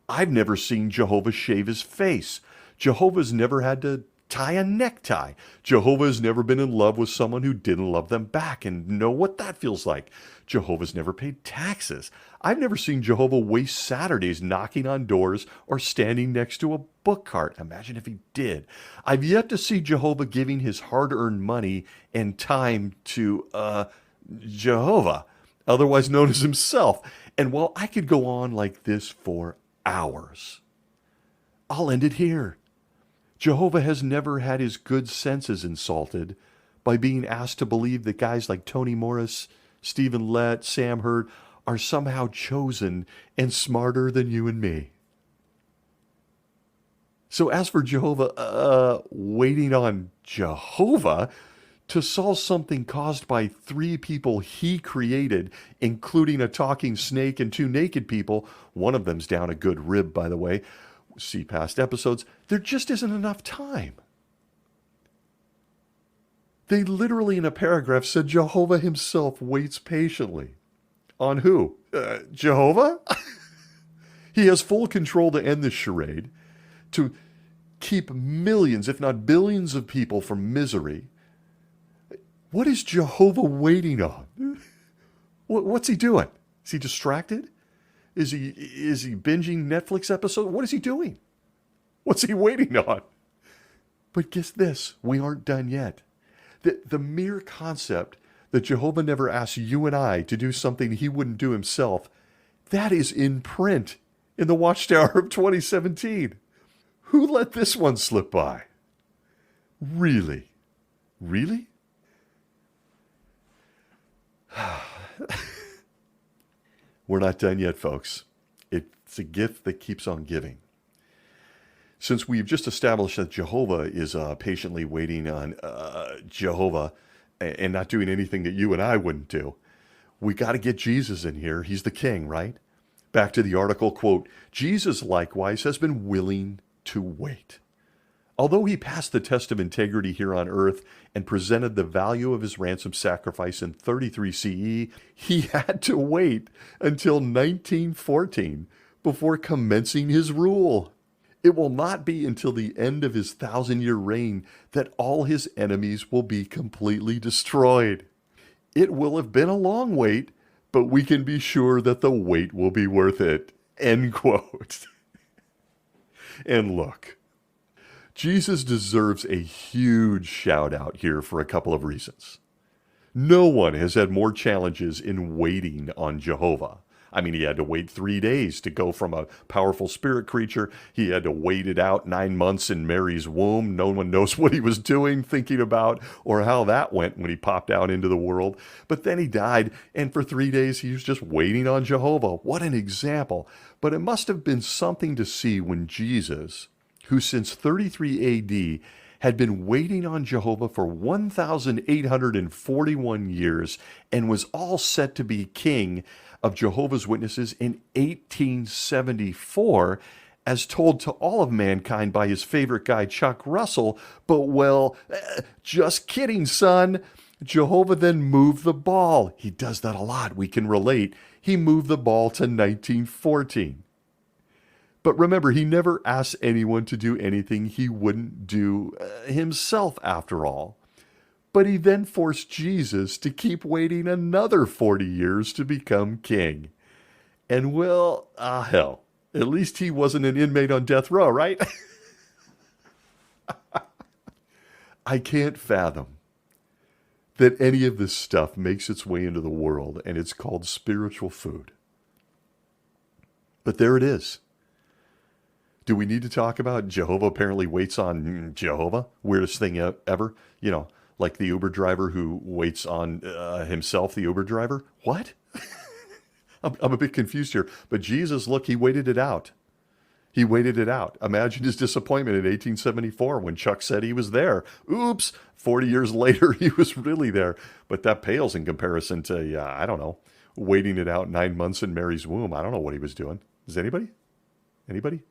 I've never seen Jehovah shave his face. Jehovah's never had to tie a necktie. Jehovah's never been in love with someone who didn't love them back and know what that feels like. Jehovah's never paid taxes. I've never seen Jehovah waste Saturdays knocking on doors or standing next to a book cart. Imagine if he did. I've yet to see Jehovah giving his hard-earned money and time to, Jehovah, otherwise known as himself. And while I could go on like this for hours, I'll end it here. Jehovah has never had his good senses insulted by being asked to believe that guys like Tony Morris, Stephen Lett, Sam Hurd are somehow chosen and smarter than you and me. So as for Jehovah, waiting on Jehovah to solve something caused by 3 people he created, including a talking snake and 2 naked people, one of them's down a good rib, by the way, see past episodes, there just isn't enough time. They literally in a paragraph said Jehovah himself waits patiently. On who? Jehovah? He has full control to end this charade, to keep millions, if not billions of people from misery. What is Jehovah waiting on? What's he doing? Is he distracted? Is he binging Netflix episodes? What is he doing? What's he waiting on? But guess this, we aren't done yet. The mere concept that Jehovah never asks you and I to do something he wouldn't do himself, that is in print in the Watchtower of 2017. Who let this one slip by? Really? Really? We're not done yet, folks. It's a gift that keeps on giving. Since we've just established that Jehovah is patiently waiting on Jehovah and not doing anything that you and I wouldn't do, we got to get Jesus in here. He's the king, right? Back to the article, quote, Jesus likewise has been willing to wait. Although he passed the test of integrity here on earth and presented the value of his ransom sacrifice in 33 CE, he had to wait until 1914 before commencing his rule. It will not be until the end of his 1,000-year reign that all his enemies will be completely destroyed. It will have been a long wait, but we can be sure that the wait will be worth it. End quote. And look, Jesus deserves a huge shout out here for a couple of reasons. No one has had more challenges in waiting on Jehovah. I mean, he had to wait 3 days to go from a powerful spirit creature. He had to wait it out 9 months in Mary's womb. No one knows what he was doing, thinking about, or how that went when he popped out into the world. But then he died, and for 3 days he was just waiting on Jehovah. What an example. But it must have been something to see when Jesus, who since 33 AD had been waiting on Jehovah for 1,841 years and was all set to be king of Jehovah's Witnesses in 1874, as told to all of mankind by his favorite guy, Chuck Russell. But, well, just kidding, son. Jehovah then moved the ball. He does that a lot. We can relate. He moved the ball to 1914. But remember, he never asked anyone to do anything he wouldn't do himself, after all. But he then forced Jesus to keep waiting another 40 years to become king. And well, hell, at least he wasn't an inmate on death row, right? I can't fathom that any of this stuff makes its way into the world, and it's called spiritual food. But there it is. Do we need to talk about Jehovah apparently waits on Jehovah? Weirdest thing ever. You know, like the Uber driver who waits on himself, the Uber driver. What? I'm a bit confused here. But Jesus, look, he waited it out. He waited it out. Imagine his disappointment in 1874 when Chuck said he was there. Oops, 40 years later, he was really there. But that pales in comparison to, I don't know, waiting it out 9 months in Mary's womb. I don't know what he was doing. Is anybody? Anybody?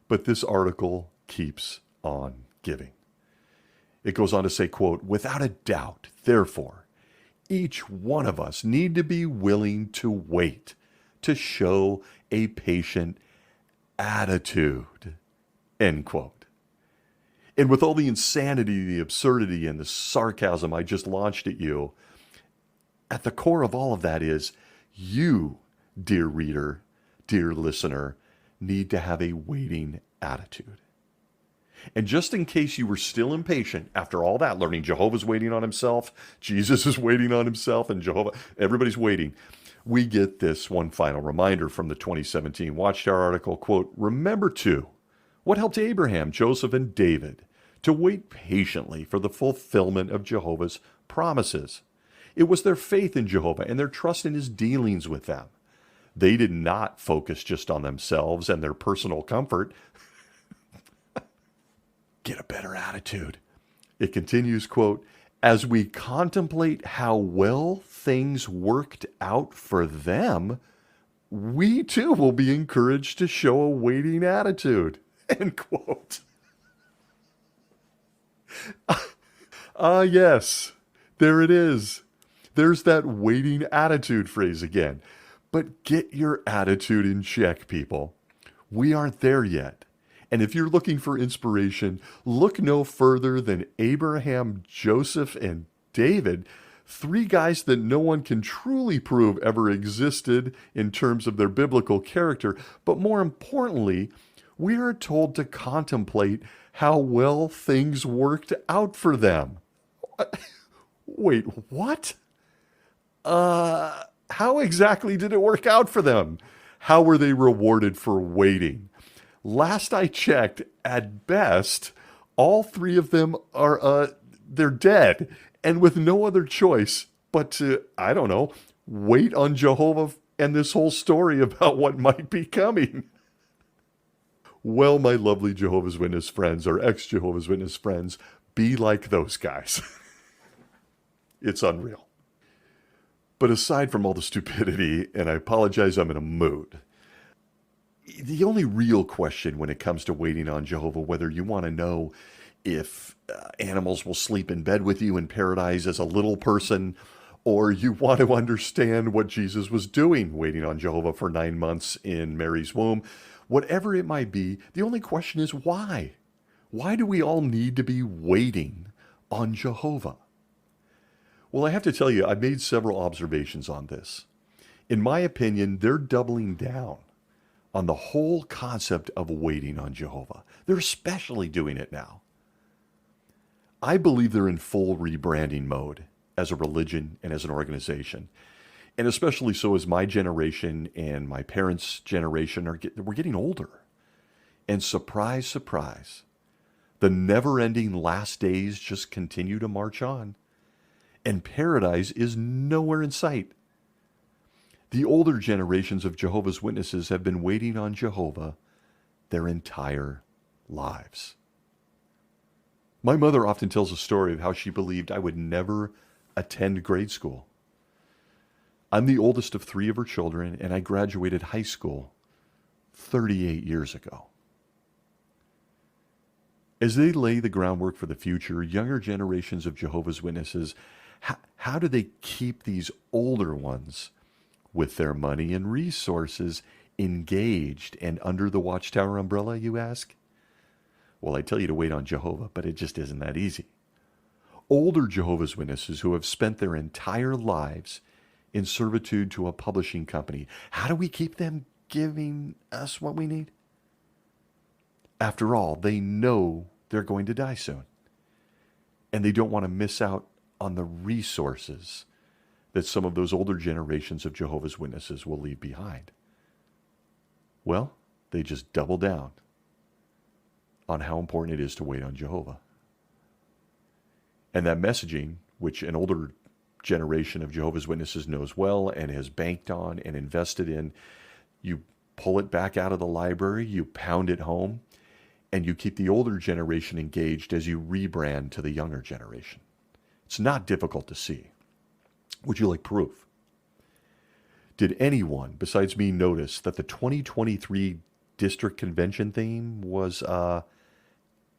But this article keeps on giving. It goes on to say, quote, without a doubt, therefore, Each one of us need to be willing to wait, to show a patient attitude, end quote. And with all the insanity, the absurdity, and the sarcasm I just launched at you, at the core of all of that is you, dear reader, dear listener, need to have a waiting attitude. And just in case you were still impatient after all that, learning Jehovah's waiting on himself, Jesus is waiting on himself, and everybody's waiting, we get this one final reminder from the 2017 Watchtower article, quote, "Remember too, what helped Abraham, Joseph, and David to wait patiently for the fulfillment of Jehovah's promises. It was their faith in Jehovah and their trust in his dealings with them. They did not focus just on themselves and their personal comfort." Get a better attitude. It continues, quote, "As we contemplate how well things worked out for them, we too will be encouraged to show a waiting attitude," end quote. Yes, there it is. There's that waiting attitude phrase again. But get your attitude in check, people. We aren't there yet. And if you're looking for inspiration, look no further than Abraham, Joseph, and David, three guys that no one can truly prove ever existed in terms of their biblical character. But more importantly, we are told to contemplate how well things worked out for them. Wait, what? How exactly did it work out for them? How were they rewarded for waiting? Last I checked, at best, all three of them are, they're dead, and with no other choice but to, I don't know, wait on Jehovah and this whole story about what might be coming. Well, my lovely Jehovah's Witness friends, or ex-Jehovah's Witness friends, be like those guys. It's unreal. But aside from all the stupidity, and I apologize, I'm in a mood, the only real question when it comes to waiting on Jehovah, whether you want to know if animals will sleep in bed with you in paradise as a little person, or you want to understand what Jesus was doing waiting on Jehovah for 9 months in Mary's womb, whatever it might be, the only question is why? Why do we all need to be waiting on Jehovah? Well, I have to tell you, I've made several observations on this. In my opinion, they're doubling down on the whole concept of waiting on Jehovah. They're especially doing it now. I believe they're in full rebranding mode as a religion and as an organization. And especially so as my generation and my parents' generation we're getting older. And surprise, surprise, the never-ending last days just continue to march on. And paradise is nowhere in sight. The older generations of Jehovah's Witnesses have been waiting on Jehovah their entire lives. My mother often tells a story of how she believed I would never attend grade school. I'm the oldest of 3 of her children, and I graduated high school 38 years ago. As they lay the groundwork for the future, younger generations of Jehovah's Witnesses, how do they keep these older ones with their money and resources engaged and under the Watchtower umbrella, you ask? Well, I tell you to wait on Jehovah, but it just isn't that easy. Older Jehovah's Witnesses who have spent their entire lives in servitude to a publishing company, how do we keep them giving us what we need? After all, they know they're going to die soon, and they don't want to miss out on the resources that some of those older generations of Jehovah's Witnesses will leave behind. Well, they just double down on how important it is to wait on Jehovah. And that messaging, which an older generation of Jehovah's Witnesses knows well and has banked on and invested in, you pull it back out of the library, you pound it home, and you keep the older generation engaged as you rebrand to the younger generation. It's not difficult to see. Would you like proof? Did anyone besides me notice that the 2023 district convention theme was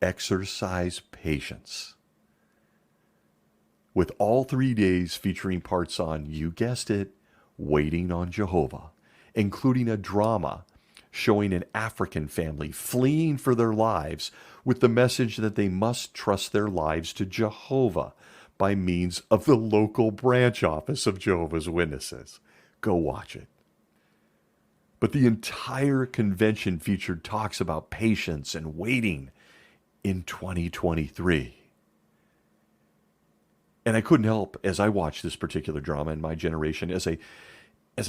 exercise patience? with all 3 days featuring parts on, you guessed it, waiting on Jehovah, including a drama showing an African family fleeing for their lives with the message that they must trust their lives to Jehovah by means of the local branch office of Jehovah's Witnesses. Go watch it. But the entire convention featured talks about patience and waiting in 2023. And I couldn't help, as I watched this particular drama in my generation, as I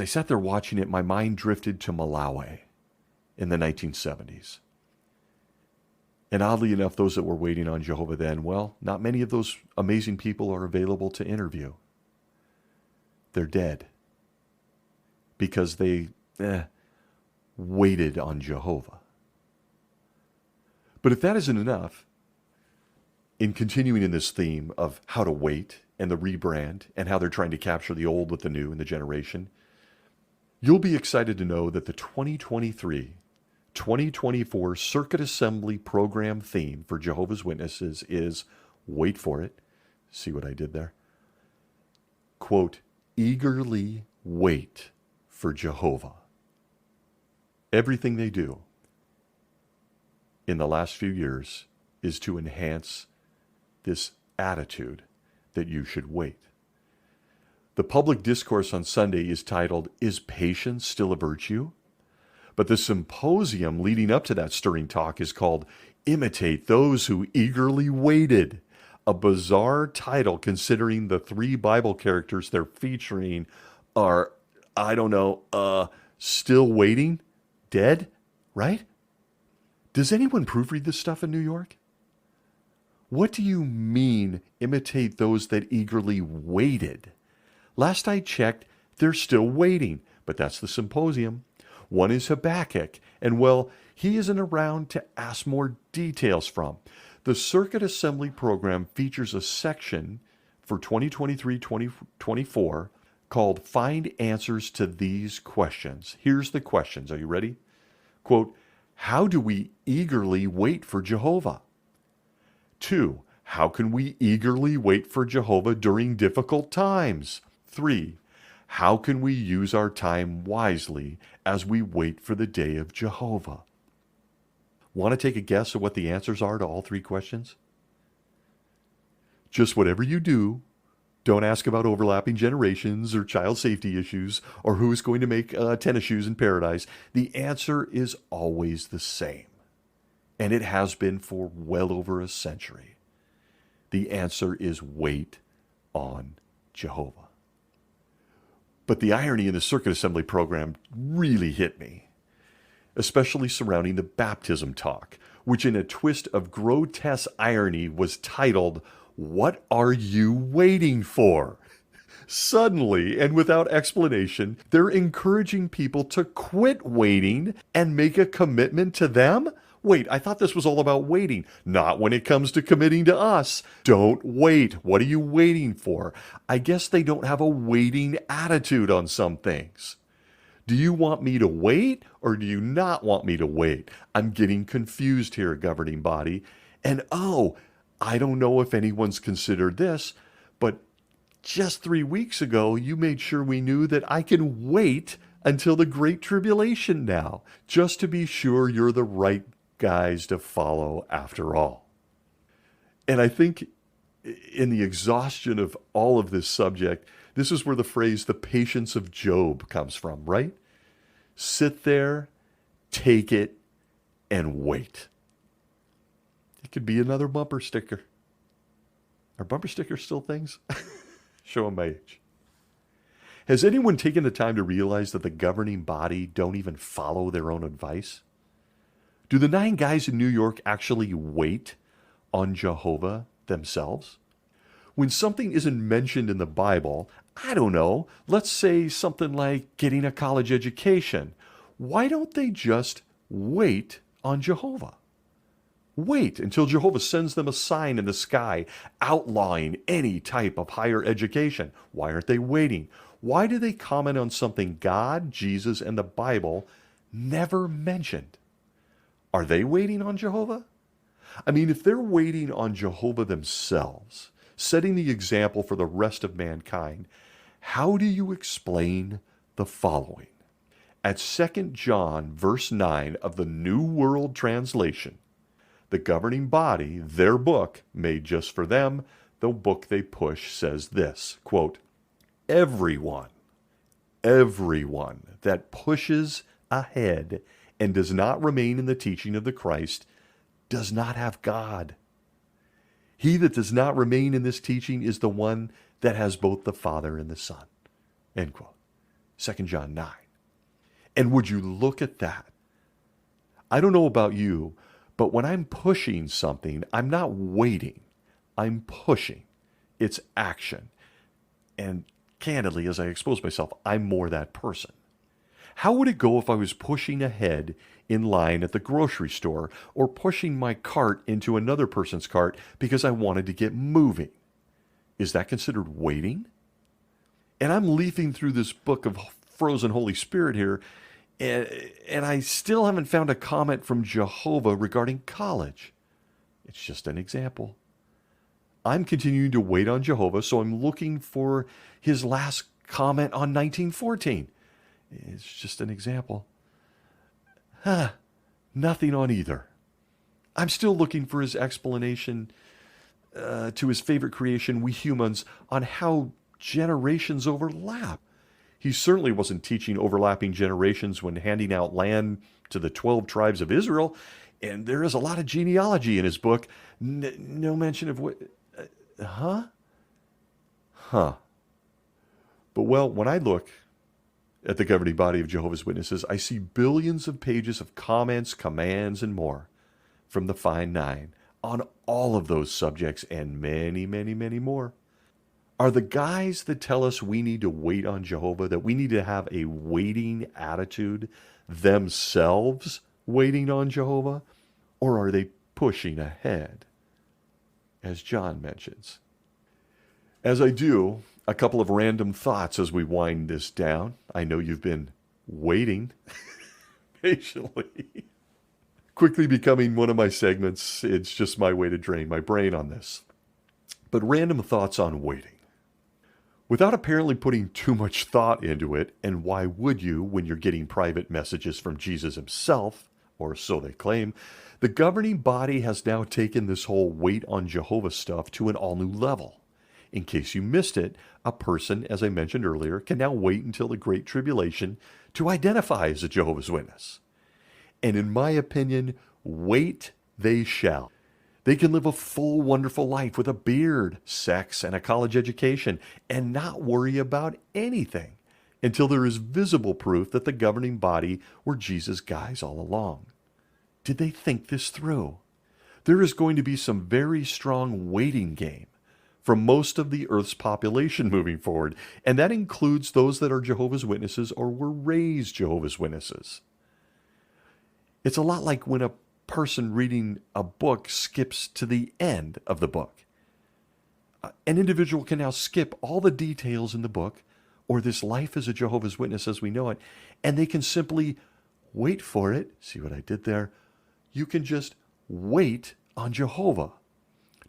sat there watching it, my mind drifted to Malawi in the 1970s. And oddly enough, those that were waiting on Jehovah then, well, not many of those amazing people are available to interview. They're dead because they waited on Jehovah. But if that isn't enough, in continuing in this theme of how to wait and the rebrand and how they're trying to capture the old with the new in the generation, you'll be excited to know that the 2023-2024 Circuit Assembly program theme for Jehovah's Witnesses is, wait for it, see what I did there, quote, eagerly wait for Jehovah. Everything they do in the last few years is to enhance this attitude that you should wait. The public discourse on Sunday is titled, Is Patience Still a Virtue? But the symposium leading up to that stirring talk is called Imitate Those Who Eagerly Waited, a bizarre title considering the 3 Bible characters they're featuring are, still waiting, dead, right? Does anyone proofread this stuff in New York? What do you mean, imitate those that eagerly waited? Last I checked, they're still waiting, but that's the symposium. One is Habakkuk, and well, he isn't around to ask more details from. The Circuit Assembly program features a section for 2023-2024 called Find Answers to These Questions. Here's the questions. Are you ready? Quote, how do we eagerly wait for Jehovah? 2, how can we eagerly wait for Jehovah during difficult times? 3, how can we use our time wisely as we wait for the day of Jehovah? Want to take a guess at what the answers are to all 3 questions? Just whatever you do, don't ask about overlapping generations or child safety issues or who is going to make tennis shoes in paradise. The answer is always the same. And it has been for well over a century. The answer is wait on Jehovah. But the irony in the Circuit Assembly program really hit me, especially surrounding the baptism talk, which in a twist of grotesque irony was titled, What Are You Waiting For? Suddenly, and without explanation, they're encouraging people to quit waiting and make a commitment to them? Wait, I thought this was all about waiting. Not when it comes to committing to us. Don't wait. What are you waiting for? I guess they don't have a waiting attitude on some things. Do you want me to wait or do you not want me to wait? I'm getting confused here, governing body. And I don't know if anyone's considered this, but just 3 weeks ago, you made sure we knew that I can wait until the Great Tribulation now, just to be sure you're the right guys to follow after all. And I think in the exhaustion of all of this subject, this is where the phrase, the patience of Job, comes from, right? Sit there, take it, and wait. It could be another bumper sticker. Are bumper stickers still things? Show them my age. Has anyone taken the time to realize that the governing body don't even follow their own advice? Do the 9 guys in New York actually wait on Jehovah themselves? When something isn't mentioned in the Bible, I don't know, let's say something like getting a college education, why don't they just wait on Jehovah? Wait until Jehovah sends them a sign in the sky outlawing any type of higher education. Why aren't they waiting? Why do they comment on something God, Jesus, and the Bible never mentioned? Are they waiting on Jehovah? I mean, if they're waiting on Jehovah themselves setting the example for the rest of mankind, how do you explain the following? At 2 John verse 9 of the New World Translation, the governing body, their book, made just for them, the book they push, says this, quote, everyone that pushes ahead and does not remain in the teaching of the Christ does not have God. He that does not remain in this teaching is the one that has both the Father and the Son. End quote. 2 John 9. And would you look at that? I don't know about you, but when I'm pushing something, I'm not waiting. I'm pushing. It's action. And candidly, as I expose myself, I'm more that person. How would it go if I was pushing ahead in line at the grocery store or pushing my cart into another person's cart because I wanted to get moving? Is that considered waiting? And I'm leafing through this book of Frozen Holy Spirit here, and I still haven't found a comment from Jehovah regarding college. It's just an example. I'm continuing to wait on Jehovah, so I'm looking for his last comment on 1914. It's just an example. Nothing on either. I'm still looking for his explanation to his favorite creation, we humans, on how generations overlap. He certainly wasn't teaching overlapping generations when handing out land to the 12 tribes of Israel, and there is a lot of genealogy in his book. No mention of what... But well, when I look at the governing body of Jehovah's Witnesses, I see billions of pages of comments, commands, and more from the Fine Nine on all of those subjects and many, many, many more. Are the guys that tell us we need to wait on Jehovah, that we need to have a waiting attitude, themselves waiting on Jehovah? Or are they pushing ahead, as John mentions? As I do, a couple of random thoughts as we wind this down. I know you've been waiting patiently. Quickly becoming one of my segments. It's just my way to drain my brain on this. But random thoughts on waiting. Without apparently putting too much thought into it, and why would you when you're getting private messages from Jesus himself, or so they claim, the governing body has now taken this whole wait on Jehovah stuff to an all-new level. In case you missed it, a person, as I mentioned earlier, can now wait until the Great Tribulation to identify as a Jehovah's Witness. And in my opinion, wait they shall. They can live a full, wonderful life with a beard, sex, and a college education and not worry about anything until there is visible proof that the governing body were Jesus' guys all along. Did they think this through? There is going to be some very strong waiting game for most of the Earth's population moving forward, and that includes those that are Jehovah's Witnesses or were raised Jehovah's Witnesses. It's a lot like when a person reading a book skips to the end of the book. An individual can now skip all the details in the book, or this life as a Jehovah's Witness as we know it, and they can simply wait for it. See what I did there? You can just wait on Jehovah.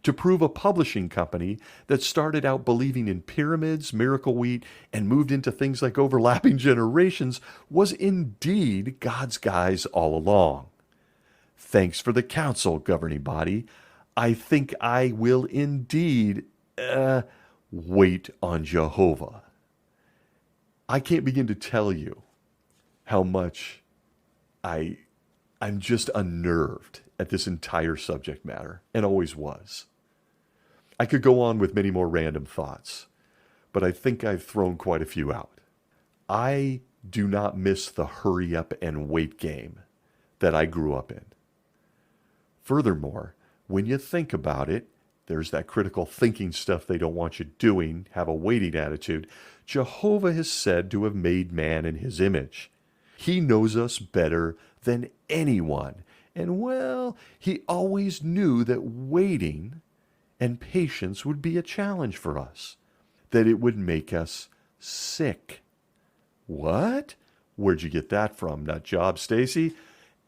To prove a publishing company that started out believing in pyramids, miracle wheat, and moved into things like overlapping generations was indeed God's guys all along. Thanks for the counsel, governing body. I think I will indeed wait on Jehovah. I can't begin to tell you how much I'm just unnerved at this entire subject matter, and always was. I could go on with many more random thoughts, but I think I've thrown quite a few out. I do not miss the hurry up and wait game that I grew up in. Furthermore, when you think about it, there's that critical thinking stuff they don't want you doing, have a waiting attitude. Jehovah is said to have made man in his image. He knows us better than anyone. And well, he always knew that waiting and patience would be a challenge for us, that it would make us sick. What? Where'd you get that from? Nut job, Stacy?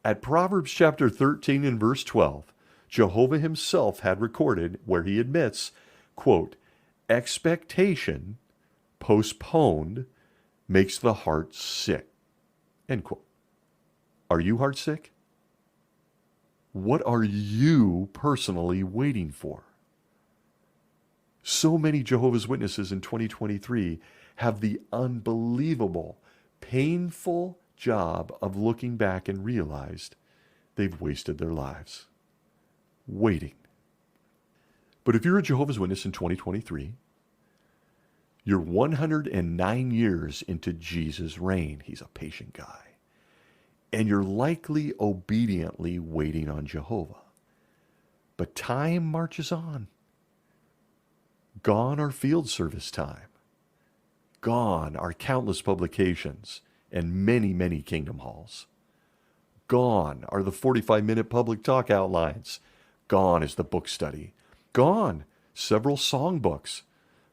At Proverbs chapter 13 and verse 12, Jehovah himself had recorded where he admits, Quote, expectation postponed makes the heart sick. End quote. Are you heart sick? What are you personally waiting for? So many Jehovah's Witnesses in 2023 have the unbelievable, painful job of looking back and realized they've wasted their lives waiting. But if you're a Jehovah's Witness in 2023, you're 109 years into Jesus' reign. He's a patient guy. And you're likely obediently waiting on Jehovah. But time marches on. Gone are field service time. Gone are countless publications and many, many kingdom halls. Gone are the 45-minute public talk outlines. Gone is the book study. Gone several songbooks.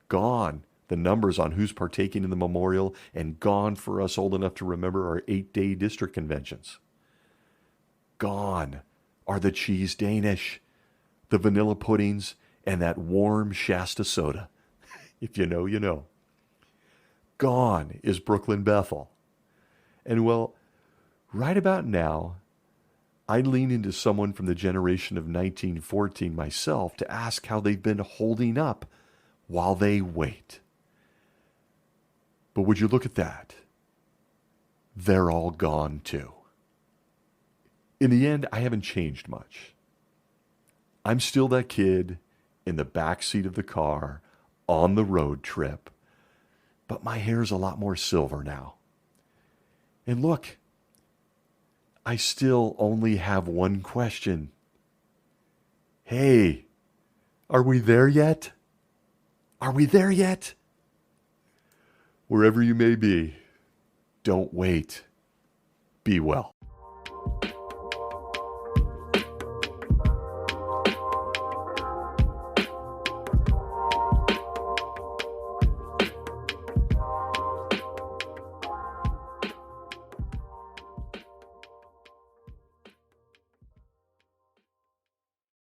Gone the numbers on who's partaking in the memorial, and gone for us old enough to remember our 8-day district conventions. Gone are the cheese Danish, the vanilla puddings, and that warm Shasta soda. If you know, you know. Gone is Brooklyn Bethel. And well, right about now, I lean into someone from the generation of 1914 myself to ask how they've been holding up while they wait. But would you look at that? They're all gone too. In the end, I haven't changed much. I'm still that kid in the back seat of the car on the road trip, but my hair's a lot more silver now. And look, I still only have one question. Hey, are we there yet? Are we there yet? Wherever you may be, don't wait. Be well.